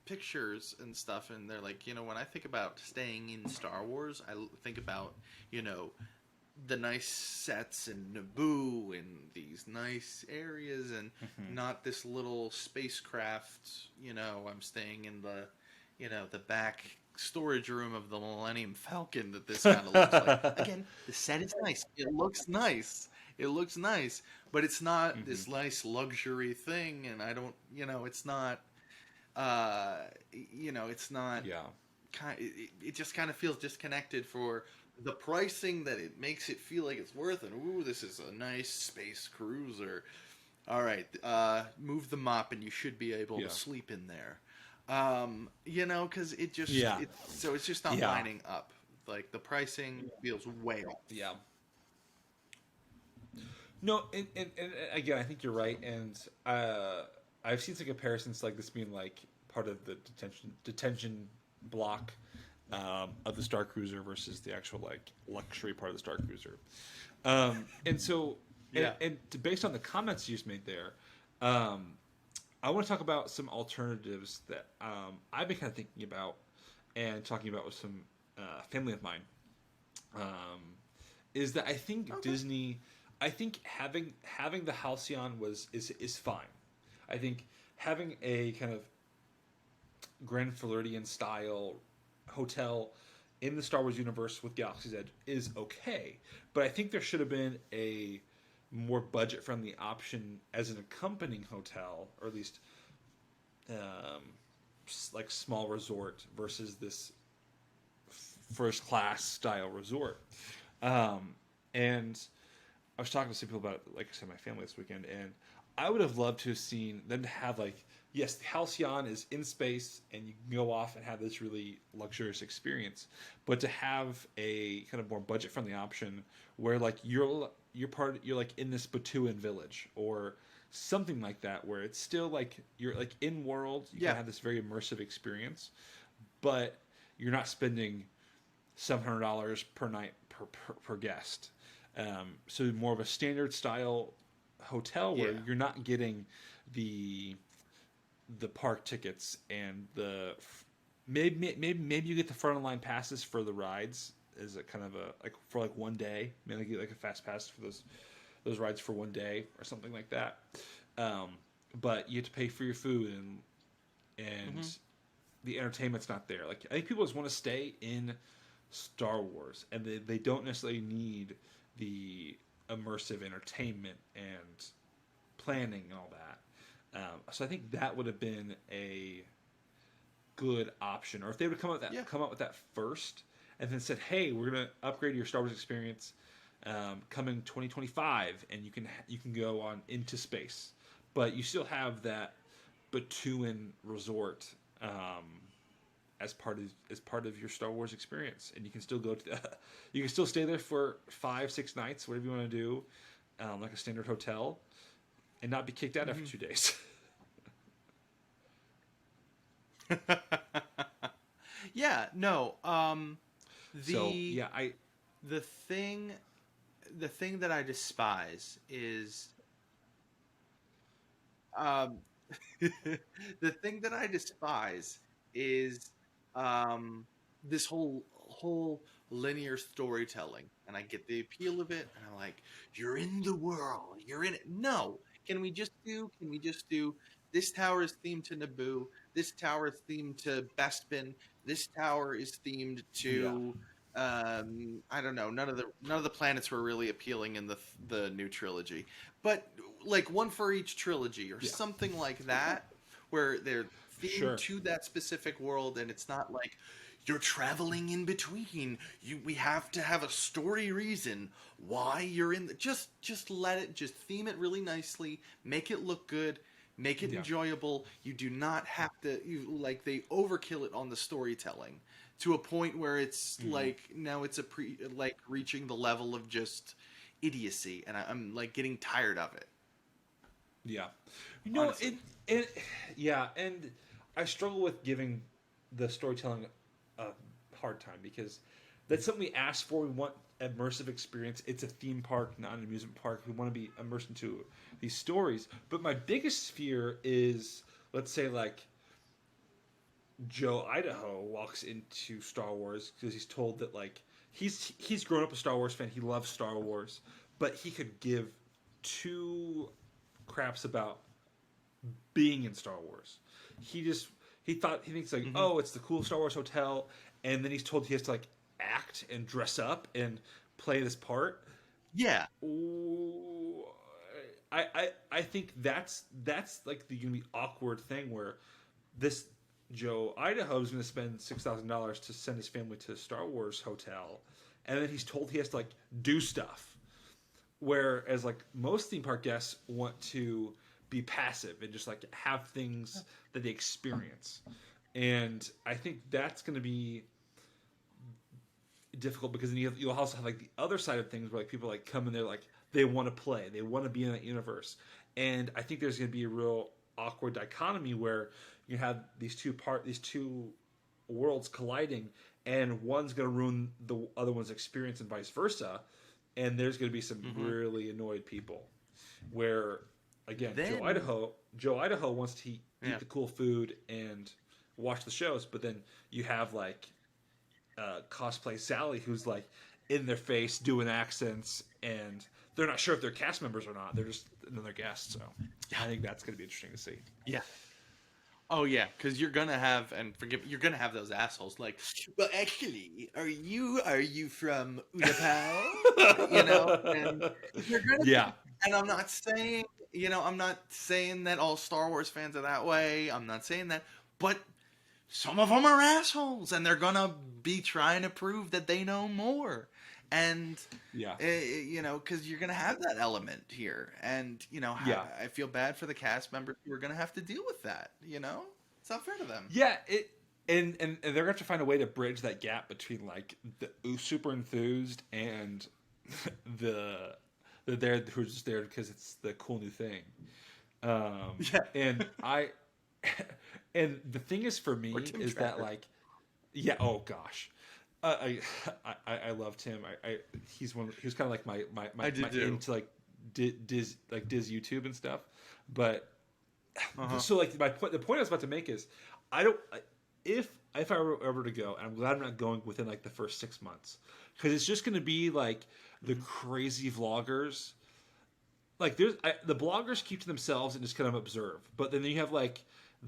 pictures and stuff, and they're like, when I think about staying in Star Wars, I think about, the nice sets in Naboo and these nice areas, and not this little spacecraft. I'm staying in the back storage room of the Millennium Falcon that this kind of looks like. Again, the set is nice. It looks nice. But it's not this nice luxury thing, and I don't, it's not, it's not. Yeah. It just kind of feels disconnected for the pricing that it makes it feel like it's worth. And ooh, this is a nice space cruiser. All right, move the mop, and you should be able to sleep in there. Because it just, so it's just not lining up. Like the pricing feels way off. Yeah. No, and again, I think you're right, and I've seen some comparisons like this being like part of the detention block of the Star Cruiser versus the actual like luxury part of the Star Cruiser. And so, Yeah. based on the comments you just made there, um, I want to talk about some alternatives that I've been kind of thinking about and talking about with some family of mine. Um, is that I think Okay. Disney, I think having the Halcyon is fine. I think having a kind of Grand Floridian style hotel in the Star Wars universe with Galaxy's Edge is okay, but I think there should have been a more budget friendly option as an accompanying hotel, or at least um, like small resort versus this first class style resort. And I was talking to some people about it, like I said, my family this weekend, and I would have loved to have seen them to have like, yes, the Halcyon is in space, and you can go off and have this really luxurious experience, but to have a kind of more budget friendly option where like you're like in this Batuan village or something like that, where it's still like you're like in world, you Yeah. can have this very immersive experience, but you're not spending $700 per night per guest. So more of a standard style hotel where Yeah. you're not getting the park tickets and the maybe you get the front of the line passes for the rides as a kind of a like for like one day. Maybe get like a fast pass for those rides for one day or something like that. Um, but you have to pay for your food and Hmm. the entertainment's not there. Like I think people just want to stay in Star Wars, and they don't necessarily need the immersive entertainment and planning and all that. So I think that would have been a good option, or if they would Yeah. come up with that first, and then said, "Hey, we're gonna upgrade your Star Wars experience coming 2025, and you can go on into space, but you still have that Batuan resort as part of your Star Wars experience, and you can still go to you can still stay there for 5 6 nights, whatever you want to do, like a standard hotel, and not be kicked out after Hmm. 2 days." Yeah. No. So The yeah, I the thing the thing that I despise is um the thing that I despise is um this whole linear storytelling, and I get the appeal of it, and I'm like, you're in the world, you're in it. No, can we just do this tower is themed to Naboo, this tower is themed to Bespin, this tower is themed yeah to I don't know, none of the planets were really appealing in the new trilogy, but like one for each trilogy or yeah something like that, where they're themed sure to that specific world, and it's not like you're traveling in between. We have to have a story reason why you're in just let it, just theme it really nicely, make it look good, make it yeah enjoyable. You do not have to, you like, they overkill it on the storytelling to a point where it's hmm like now it's like reaching the level of just idiocy, and I'm like getting tired of it, yeah you know honestly. and yeah, and I struggle with giving the storytelling a hard time because that's something we asked for. We want immersive experience. It's a theme park, not an amusement park. We want to be immersed into these stories. But my biggest fear is, let's say, like Joe Idaho walks into Star Wars because he's told that like he's grown up a Star Wars fan. He loves Star Wars, but he could give two craps about being in Star Wars. He just he thinks like, Hmm. oh, it's the cool Star Wars hotel, and then he's told he has to like act and dress up and play this part. Yeah. Ooh, I think that's like the gonna be awkward thing where this Joe Idaho is gonna spend $6,000 to send his family to a Star Wars hotel, and then he's told he has to like do stuff. Whereas like most theme park guests want to be passive and just like have things that they experience. And I think that's going to be difficult because then you'll also have like the other side of things where like people like come in there like they want to play, they want to be in that universe, and I think there's going to be a real awkward dichotomy where you have these two worlds colliding, and one's going to ruin the other one's experience and vice versa, and there's going to be some really annoyed people. Where again, Joe Idaho wants to eat the cool food and watch the shows, but then you have like cosplay Sally who's like in their face doing accents, and they're not sure if they're cast members or not. They're just another guest. So I think that's going to be interesting to see. Yeah. Oh yeah, because you're gonna have those assholes like, well, actually, are you from Utapau? And you're gonna and I'm not saying that all Star Wars fans are that way. I'm not saying that, but some of them are assholes, and they're gonna be trying to prove that they know more. And because you're gonna have that element here, and I feel bad for the cast members who are gonna have to deal with that. It's not fair to them. Yeah, and they're gonna have to find a way to bridge that gap between like the super enthused and the there who's just there because it's the cool new thing. And and the thing is for me is that like, oh gosh. I love Tim. He was kind of like my into like Diz YouTube and stuff. But so like the point I was about to make is if I were ever to go, and I'm glad I'm not going within like the first 6 months, because it's just going to be like the crazy vloggers. Like the bloggers keep to themselves and just kind of observe, but then you have like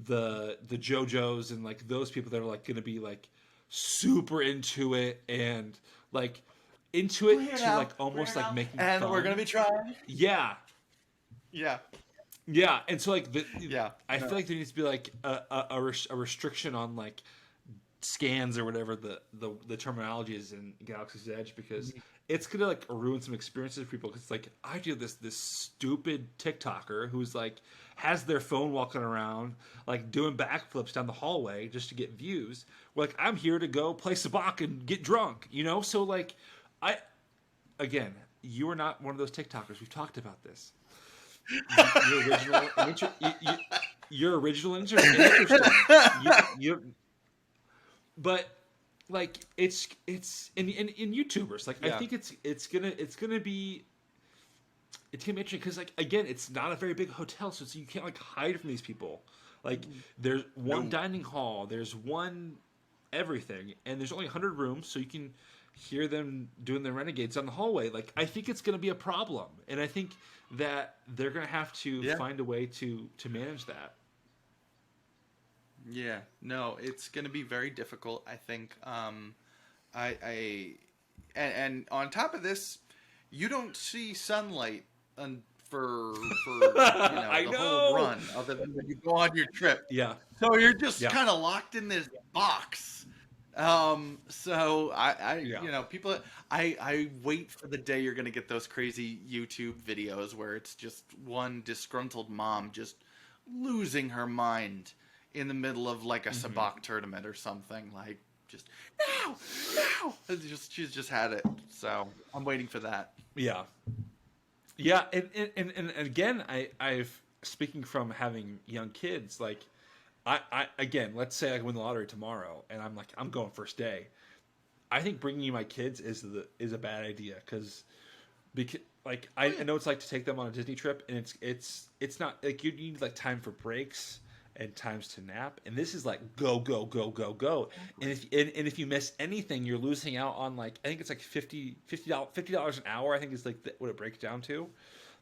the JoJos and like those people that are like going to be like super into it and like into it to like almost like making and fun. We're gonna be trying. Yeah, and so like I feel like there needs to be like a restriction on like scans or whatever the terminology is in Galaxy's Edge, because it's gonna like ruin some experiences for people. Because like I do this stupid TikToker who's like has their phone walking around like doing backflips down the hallway just to get views. We're like, I'm here to go play sabacc and get drunk, so like you are not one of those TikTokers. We've talked about this. Your original and interesting. But like it's in YouTubers. Like I think it's gonna be interesting because like again, it's not a very big hotel, so you can't like hide from these people. Like there's one dining hall, there's one everything, and there's only 100 rooms, so you can hear them doing their renegades on the hallway. Like I think it's going to be a problem, and I think that they're going to have to find a way to manage that. Yeah, no, it's going to be very difficult. I think. And on top of this, you don't see sunlight for the whole run, other than when you go on your trip. Yeah. So you're just kind of locked in this box. So people, I wait for the day you're going to get those crazy YouTube videos where it's just one disgruntled mom just losing her mind in the middle of like a sabacc tournament or something, like just no. She's just had it. So I'm waiting for that. Yeah. And again, I've speaking from having young kids, like I again, let's say I win the lottery tomorrow and I'm going first day. I think bringing my kids is a bad idea because like I know it's like to take them on a Disney trip, and it's not like you need like time for breaks and times to nap, and this is like go, and if you miss anything, you're losing out on like I think it's like $50 an hour. I think is like what it breaks down to.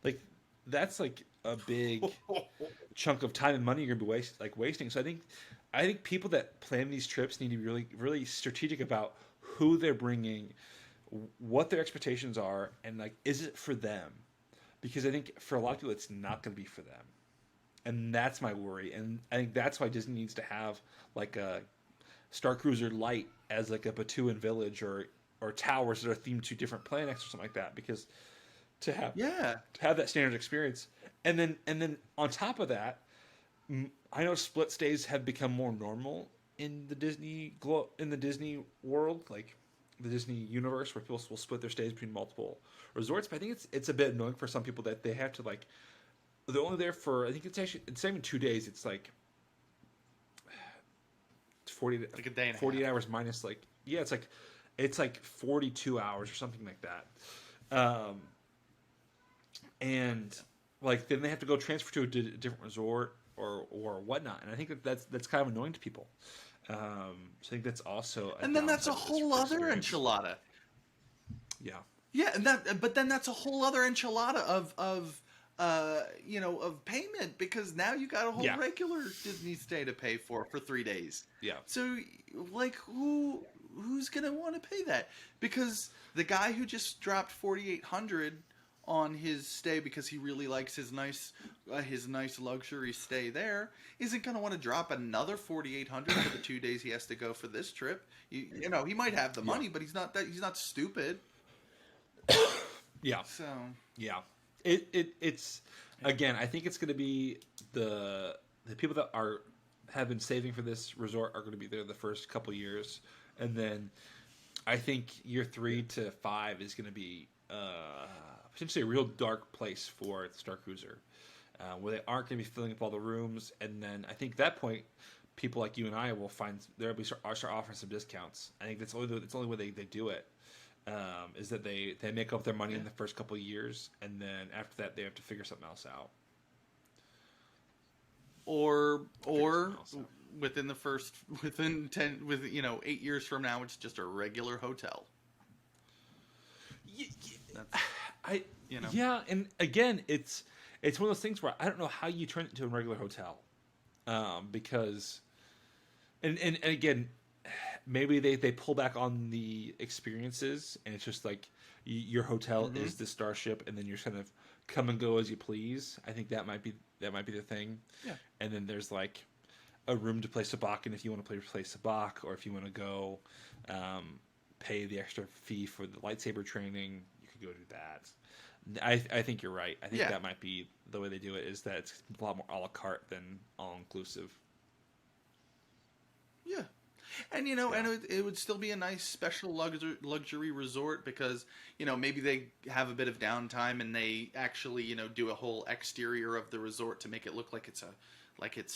Like that's like a big chunk of time and money you're gonna be wasting. So I think people that plan these trips need to be really really strategic about who they're bringing, what their expectations are, and like is it for them? Because I think for a lot of people it's not going to be for them. And that's my worry, and I think that's why Disney needs to have like a Starcruiser Light as like a Batuan village or towers that are themed to different planets or something like that. Because to have that standard experience, and then on top of that, I know split stays have become more normal in the Disney world. Like the Disney universe where people will split their stays between multiple resorts. But I think it's a bit annoying for some people that they have to like they're only there for I think it's not even 2 days. It's like 40 like a day and a 48 half. hours minus like yeah it's like 42 hours or something like that. And like then they have to go transfer to a different resort or whatnot, and I think that's kind of annoying to people. So I think that's also And then that's a downside to this whole other experience. enchilada. Yeah, Yeah, but then that's a whole other enchilada of of payment, because now you got a whole Yeah. regular Disney stay to pay for 3 days. yeah, So like who's gonna want to pay that? Because the guy who just dropped 4,800 on his stay because he really likes his nice luxury stay there isn't gonna want to drop another 4,800 for the 2 days he has to go for this trip. You know, he might have the money, but he's not stupid. yeah, So yeah. It's again. I think it's going to be the people that have been saving for this resort are going to be there the first couple years, and then I think year 3 to 5 is going to be potentially a real dark place for the Starcruiser, where they aren't going to be filling up all the rooms, and then I think at that point, people like you and I will find they'll start offering some discounts. I think that's the only way they do it. Is that they make up their money in the first couple of years, and then after that they have to figure something else out. or something else out. within 8 years from now, it's just a regular hotel. That's, Yeah, and again, it's one of those things where I don't know how you turn it into a regular hotel, because, and again, maybe they pull back on the experiences, and it's just like your hotel is the starship, and then you're kind of come and go as you please. I think that might be the thing. Yeah. And then there's like a room to play sabacc, and if you want to play sabacc, or if you want to go pay the extra fee for the lightsaber training, you could go do that. I think you're right. I think that might be the way they do it, is that it's a lot more a la carte than all inclusive. yeah. And and it would still be a nice special luxury resort, because maybe they have a bit of downtime and they actually do a whole exterior of the resort to make it look like it's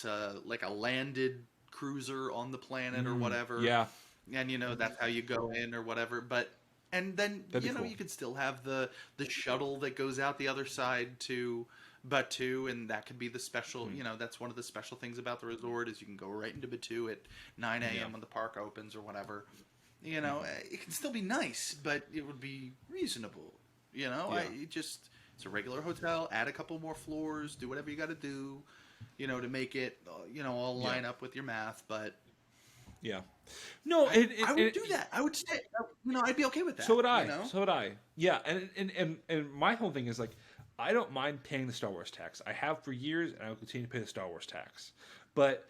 a landed cruiser on the planet or whatever. Yeah. And that's how you go in or whatever. But and then That'd be cool. you could still have the shuttle that goes out the other side to Batu, and that could be the special. That's one of the special things about the resort, is you can go right into Batu at 9 a.m. when the park opens or whatever. It can still be nice, but it would be reasonable. It's a regular hotel. Add a couple more floors. Do whatever you got to do, to make it all line up with your math. But Yeah. No, I would do that. I would stay. I'd be okay with that. So would I. So would I. Yeah, and my whole thing is like, I don't mind paying the Star Wars tax. I have for years, and I will continue to pay the Star Wars tax. But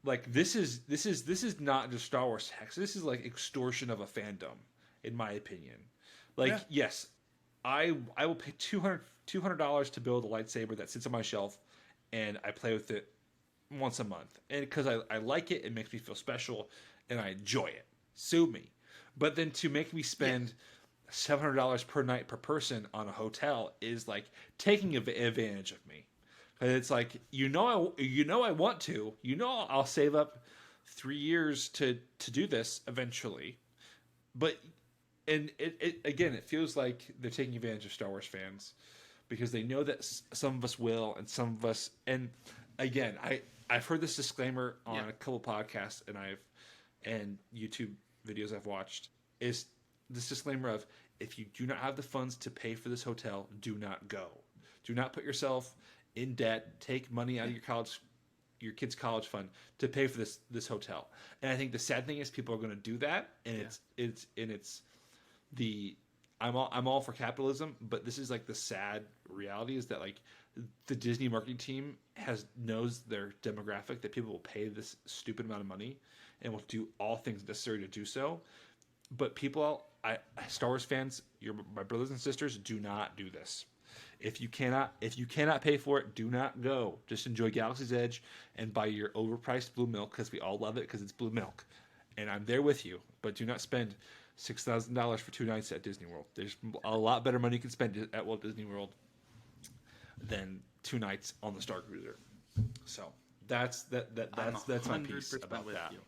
like, this is not just Star Wars tax. This is like extortion of a fandom, in my opinion. Like, yes, I will pay $200 to build a lightsaber that sits on my shelf, and I play with it once a month, and because I like it, it makes me feel special, and I enjoy it. Sue me. But then to make me spend $700 per night per person on a hotel is like taking advantage of me. And it's like, I want to, I'll save up 3 years to do this eventually. But and it feels like they're taking advantage of Star Wars fans, because they know that some of us will, and some of us, and again, I've heard this disclaimer on a couple podcasts and YouTube videos I've watched, is this disclaimer of, if you do not have the funds to pay for this hotel, do not go. Do not put yourself in debt. Take money out of your kid's college fund to pay for this hotel. And I think the sad thing is people are going to do that, and I'm all for capitalism, but this is like the sad reality, is that like the Disney marketing team knows their demographic, that people will pay this stupid amount of money and will do all things necessary to do so. But Star Wars fans, my brothers and sisters, do not do this. If you cannot pay for it, do not go. Just enjoy Galaxy's Edge and buy your overpriced blue milk, because we all love it because it's blue milk, and I'm there with you. But do not spend $6,000 for 2 nights at Disney World. There's a lot better money you can spend at Walt Disney World than 2 nights on the Starcruiser. So that's my piece 100% about with that. you.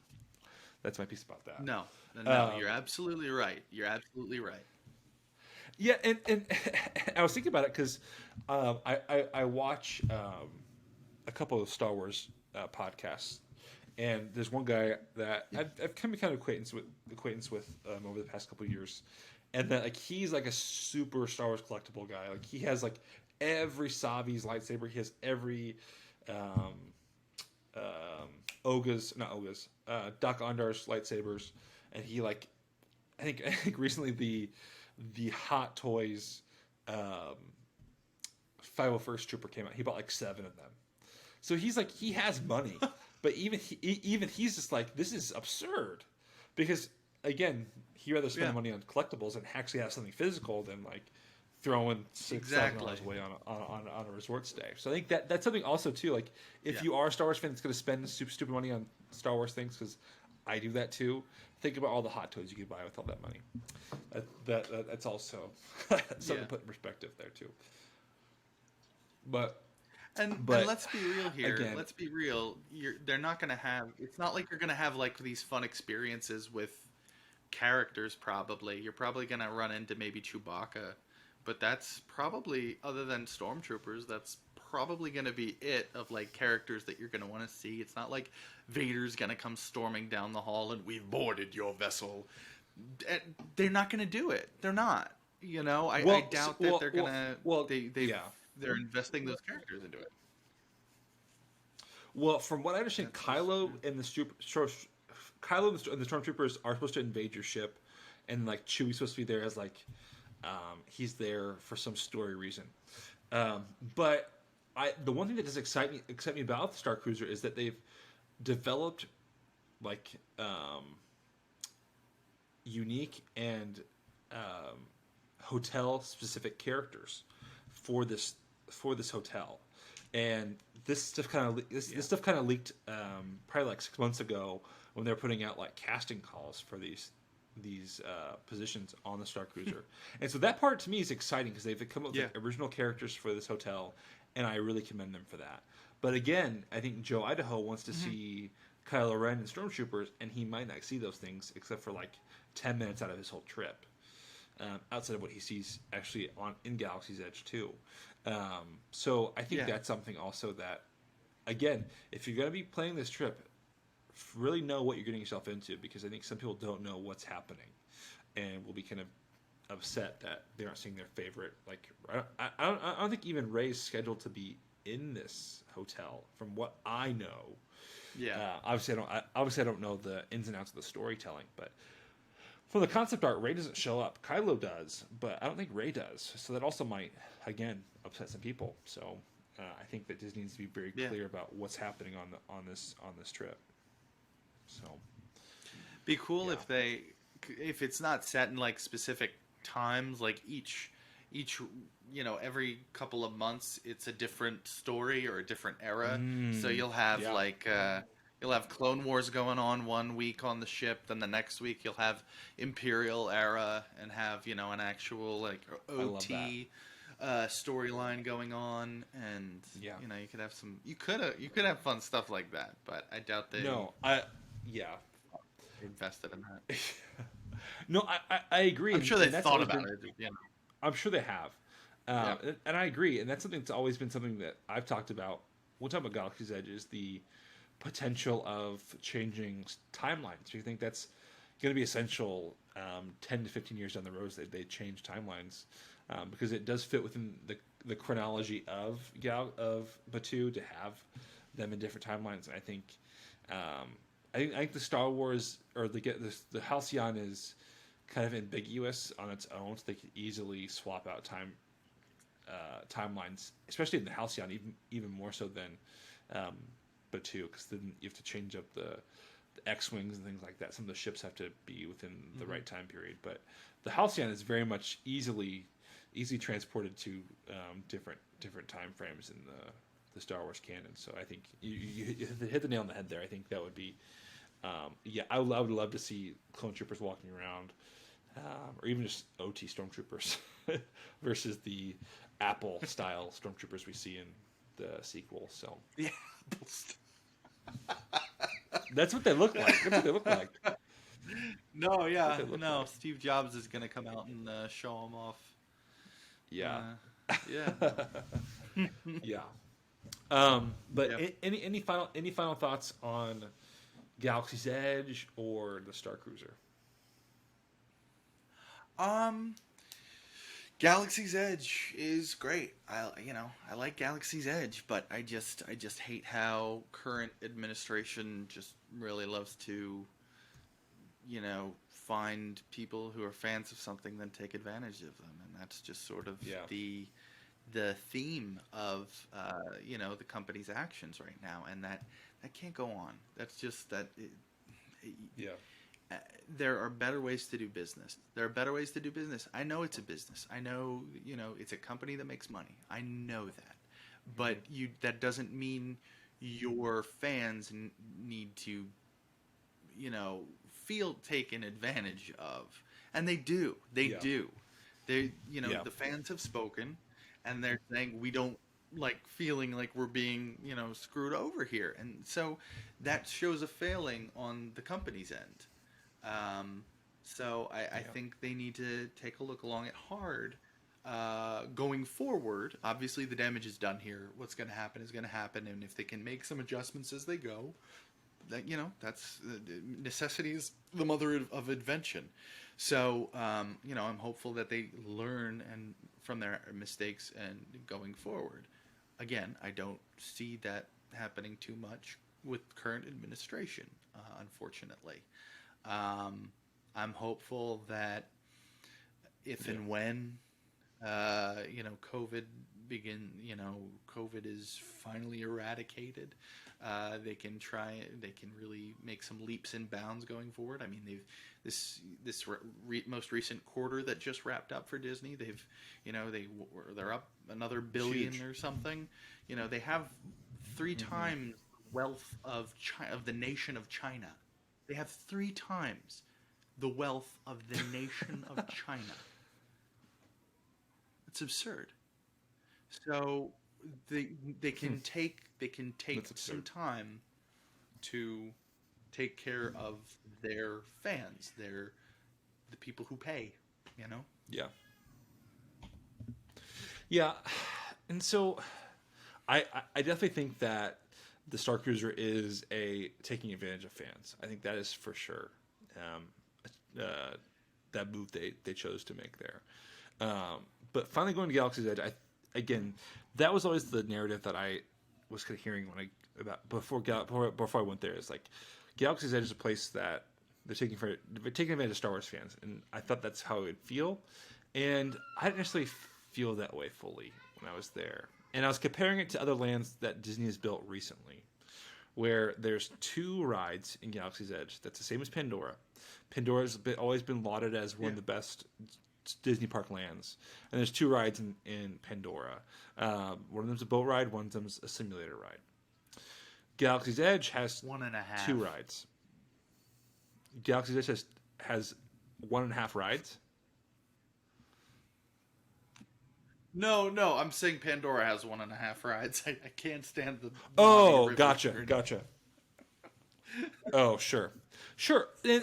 That's my piece about that. No, you're absolutely right. You're absolutely right. Yeah, and I was thinking about it because I watch a couple of Star Wars podcasts, and there's one guy that I've come kind of acquaintance with over the past couple of years, and that like he's like a super Star Wars collectible guy. Like he has like every Savi's lightsaber. He has every um, Doc Ondar's lightsabers, and he like I think recently the Hot Toys 501st Trooper came out. He bought like 7 of them. So he's like he has money, but even he's just like this is absurd, because again he'd rather spend the money on collectibles and actually have something physical than like throwing $6,000 away on a resort stay. So I think that's something also too. Like if you are a Star Wars fan that's going to spend stupid money on Star Wars things, because I do that too. Think about all the Hot Toys you could buy with all that money. That's also something to put in perspective there too. But let's be real here. Again, Let's be real. They're not going to have. It's not like you're going to have like these fun experiences with characters. Probably you're probably going to run into maybe Chewbacca, but that's probably, other than stormtroopers, that's probably going to be it of like characters that you're going to want to see. It's not like Vader's going to come storming down the hall and we've boarded your vessel. They're not going to do it. They're not. You know, I doubt that they're going to. Well, they're investing those characters into it. Well, from what I understand, Kylo and the stormtroopers are supposed to invade your ship, and like Chewie's supposed to be there as like he's there for some story reason. But the one thing that does excite me about the Starcruiser is that they've developed like unique and hotel specific characters for this hotel, and this stuff kind of leaked probably like 6 months ago when they were putting out like casting calls for these positions on the Starcruiser. And so that part to me is exciting because they've come up with like, original characters for this hotel, and I really commend them for that. But again, I think Joe Idaho wants to see Kylo Ren and Stormtroopers, and he might not see those things except for like 10 minutes out of his whole trip, outside of what he sees actually in Galaxy's Edge too. So I think that's something also that, again, if you're going to be playing this trip, really know what you're getting yourself into, because I think some people don't know what's happening and will be kind of upset that they aren't seeing their favorite. Like I don't think even Rey's scheduled to be in this hotel, from what I know. Obviously I don't know the ins and outs of the storytelling, but from the concept art, Rey doesn't show up. Kylo does, but I don't think Rey does. So that also might, again, upset some people. So I think that Disney needs to be very clear about what's happening on this trip. So, be cool if it's not set in like specific times, like each every couple of months it's a different story or a different era. So you'll have you'll have Clone Wars going on one week on the ship, then the next week you'll have Imperial era and have an actual like OT storyline going on, and you could have you could have fun stuff like that, but I doubt they invested in that. No, I agree. I'm sure they thought about it. I'm sure they have, and I agree. And that's something that's always been something that I've talked about. We'll talk about Galaxy's Edge is the potential of changing timelines. Do you think that's going to be essential 10 to 15 years down the road that they change timelines? Because it does fit within the chronology of Batuu to have them in different timelines. And I think the Star Wars or the Halcyon is kind of ambiguous on its own, so they could easily swap out timelines, especially in the Halcyon, even more so than Batuu, because then you have to change up the X-wings and things like that. Some of the ships have to be within the right time period, but the Halcyon is very much easily transported to different time frames in the Star Wars canon. So I think you hit the nail on the head there. I think that would be I would love to see clone troopers walking around, or even just OT stormtroopers versus the Apple style stormtroopers we see in the sequel. So Yeah. that's what they look like. That's what they look like. No, That's what yeah, they look no. like. Steve Jobs is gonna come out and show him off. Yeah. Yeah. Yeah. But Yeah. any final thoughts on Galaxy's Edge or the Starcruiser? Galaxy's Edge is great. I like Galaxy's Edge, but I just hate how current administration just really loves to, find people who are fans of something then take advantage of them, and that's just sort of the theme of the company's actions right now, and that can't go on. That's just that. Yeah. There are better ways to do business. I know it's a business. I know, it's a company that makes money. I know that. But that doesn't mean your fans need to, feel taken advantage of. And they do. They do. They, the fans have spoken, and they're saying we don't like feeling like we're being, screwed over here. And so that shows a failing on the company's end. So I think they need to take a look along it hard going forward. Obviously, the damage is done here. What's going to happen is going to happen, and if they can make some adjustments as they go, that that's necessity is the mother of invention. So I'm hopeful that they learn and from their mistakes and going forward. Again, I don't see that happening too much with current administration, unfortunately. I'm hopeful that if and when, COVID COVID is finally eradicated, they can really make some leaps and bounds going forward. I mean, most recent quarter that just wrapped up for Disney, they're up another billion or something. They have 3 times wealth of the nation of China. They have 3 times the wealth of the nation of China. It's absurd. So they can take some time to take care of their fans, the people who pay. Yeah. Yeah, and so I definitely think that the Starcruiser is taking advantage of fans. I think that is for sure. That move they chose to make there. But finally going to Galaxy's Edge, that was always the narrative that I was kind of hearing before I went there. Is like Galaxy's Edge is a place that they're taking advantage of Star Wars fans, and I thought that's how it would feel. And I didn't necessarily feel that way fully when I was there. And I was comparing it to other lands that Disney has built recently, where there's 2 rides in Galaxy's Edge that's the same as Pandora. Pandora's always been lauded as one of the best Disney park lands. And there's 2 rides in Pandora. One of them's a boat ride, one of them's a simulator ride. Galaxy's Edge has 1.5. 2 rides. Galaxy's Edge has 1.5 rides. No, I'm saying Pandora has 1.5 rides. I can't stand the. Oh, gotcha. Oh, sure. And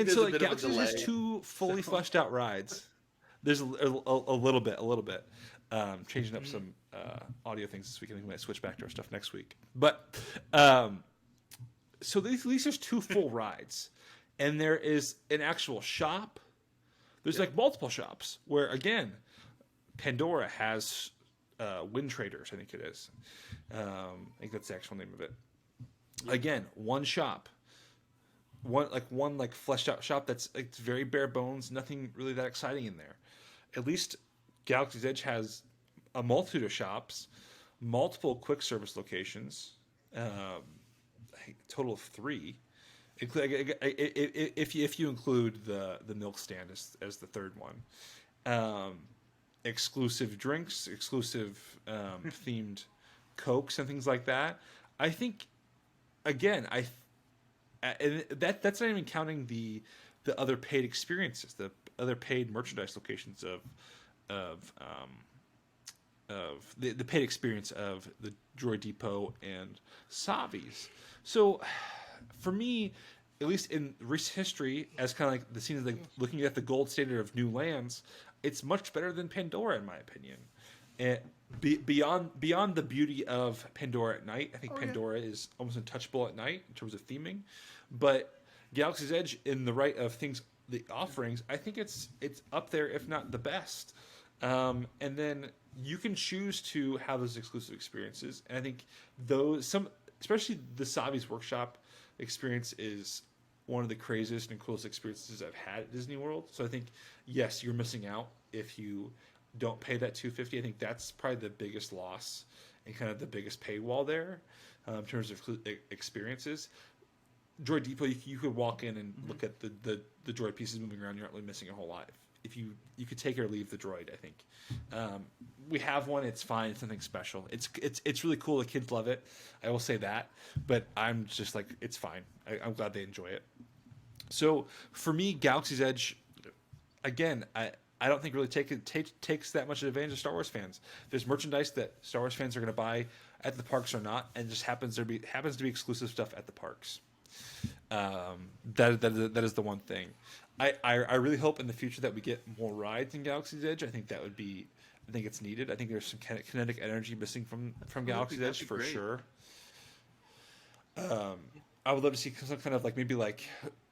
so like Galaxy has 2 fully fleshed out rides. There's a little bit. Changing up some audio things this week. I think we might switch back to our stuff next week. But so at least there's 2 full rides, and there is an actual shop. There's like multiple shops where again. Pandora has Wind Traders, I think it is. I think that's the actual name of it. Again, one shop, one fleshed out shop that's it's very bare bones, nothing really that exciting in there. At least Galaxy's Edge has a multitude of shops, multiple quick service locations, total of 3. If you include the milk stand as the third one. Exclusive drinks, exclusive themed Cokes and things like that. I think, again, that's not even counting the other paid experiences, the other paid merchandise locations of the paid experience of the Droid Depot and Savi's. So for me, at least in recent history, as kind of like the scene of looking at the gold standard of new lands, it's much better than Pandora in my opinion. And beyond the beauty of Pandora at night, I think Pandora is almost untouchable at night in terms of theming. But Galaxy's Edge, in the right of things, the offerings, I think it's up there, if not the best. And then you can choose to have those exclusive experiences, and I think especially the Savi's Workshop experience is one of the craziest and coolest experiences I've had at Disney World. So I think yes, you're missing out if you don't pay that $250. I think that's probably the biggest loss and kind of the biggest paywall there in terms of experiences. Droid Depot, you could walk in and look at the droid pieces moving around. You're not really missing a whole lot. If you could take or leave the droid, I think. We have one. It's fine. It's nothing special. It's really cool. The kids love it. I will say that. But I'm just like, it's fine. I'm glad they enjoy it. So for me, Galaxy's Edge, again, I don't think really takes that much advantage of Star Wars fans. There's merchandise that Star Wars fans are going to buy at the parks or not, and just happens to be exclusive stuff at the parks. That is the one thing. I really hope in the future that we get more rides in Galaxy's Edge. I think it's needed. I think there's some kind of kinetic energy missing from Galaxy's Edge for sure. I would love to see some kind of maybe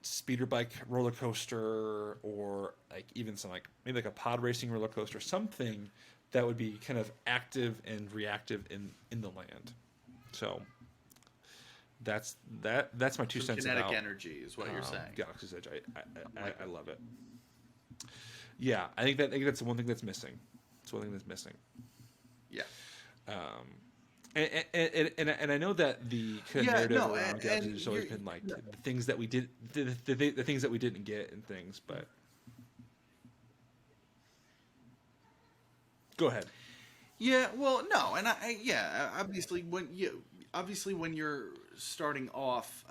speeder bike roller coaster, or even some maybe a pod racing roller coaster, something that would be kind of active and reactive in the land. So that's my 2 cents kinetic about energy is what you're saying. Galaxy's Edge. I love it. Yeah, I think that's the one thing that's missing. It's one thing that's missing. Yeah. And I know that the kind of narrative around Galaxy's has always been the things that we did, the things that we didn't get and things, but go ahead. Yeah, well, no, and obviously when you're starting off,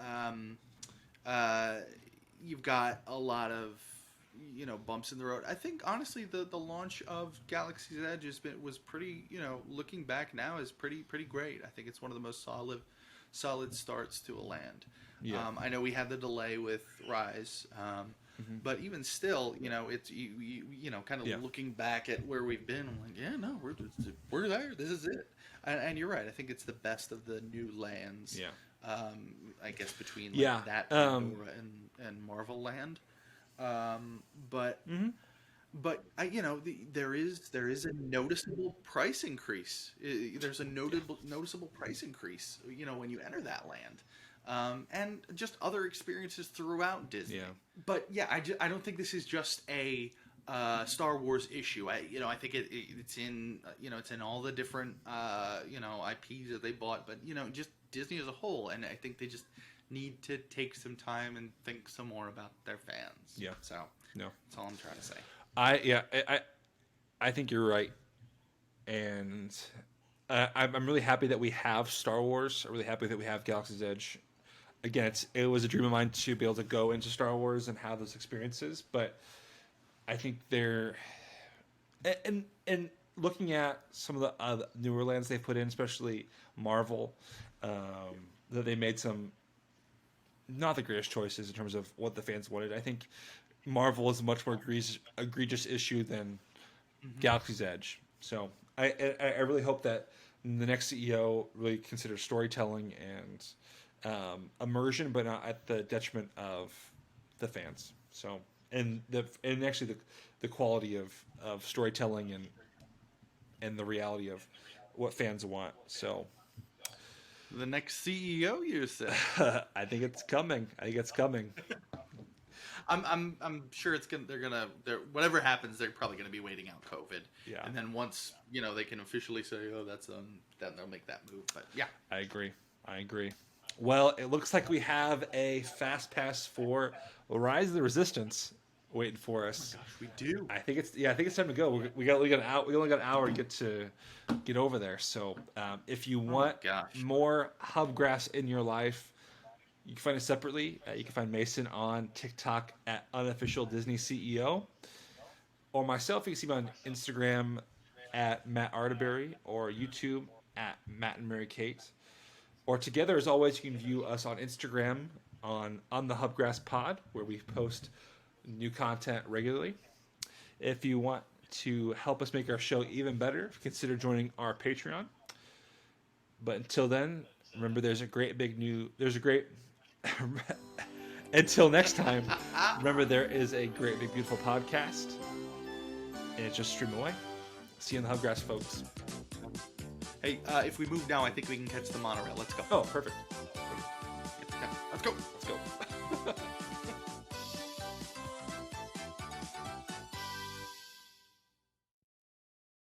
you've got a lot of bumps in the road. I think honestly the launch of Galaxy's Edge was pretty, looking back now, is pretty great. I think it's one of the most solid starts to a land. Yeah. I know we had the delay with Rise, but even still, it's kind of looking back at where we've been. I'm like, yeah, no, we're there. This is it. And you're right. I think it's the best of the new lands. Yeah. I guess between that Pandora and Marvel Land. But there is a noticeable price increase. There's a noticeable price increase, when you enter that land, and just other experiences throughout Disney. Yeah. But yeah, I don't think this is just a Star Wars issue. I think it's in it's in all the different IPs that they bought, but just Disney as a whole, and I think they just need to take some time and think some more about their fans. Yeah. So that's all I'm trying to say. I think you're right, and I'm really happy that we have Star Wars. I'm really happy that we have Galaxy's Edge. Again, it was a dream of mine to be able to go into Star Wars and have those experiences, but I think they're and looking at some of the newer lands they've put in, especially Marvel, that they made some not the greatest choices in terms of what the fans wanted. I think Marvel is a much more egregious issue than Galaxy's Edge. So I really hope that the next CEO really considers storytelling and immersion, but not at the detriment of the fans. So and actually the quality of storytelling and the reality of what fans want. So the next CEO, you said. I think it's coming. I'm sure they're whatever happens, they're probably gonna be waiting out COVID. Yeah. And then once they can officially say, oh, that's then they'll make that move. But yeah, I agree. Well, it looks like we have a fast pass for Rise of the Resistance waiting for us. Oh my gosh, we do. I think it's time to go. We only got an hour to get over there. So if you want more Hubgrass in your life, you can find it separately. You can find Mason on TikTok at Unofficial Disney CEO. or myself. You can see me on Instagram at Matt Arterberry or YouTube at Matt and Mary Kate. Or together, as always, you can view us on Instagram on the Hubgrass Pod, where we post new content regularly. If you want to help us make our show even better, consider joining our Patreon. But until then, remember until next time, remember there is a great big beautiful podcast, and it's just stream away. See you in the Hubgrass, folks. Hey, if we move now, I think we can catch the monorail. Let's go. Oh, perfect. Yeah, let's go.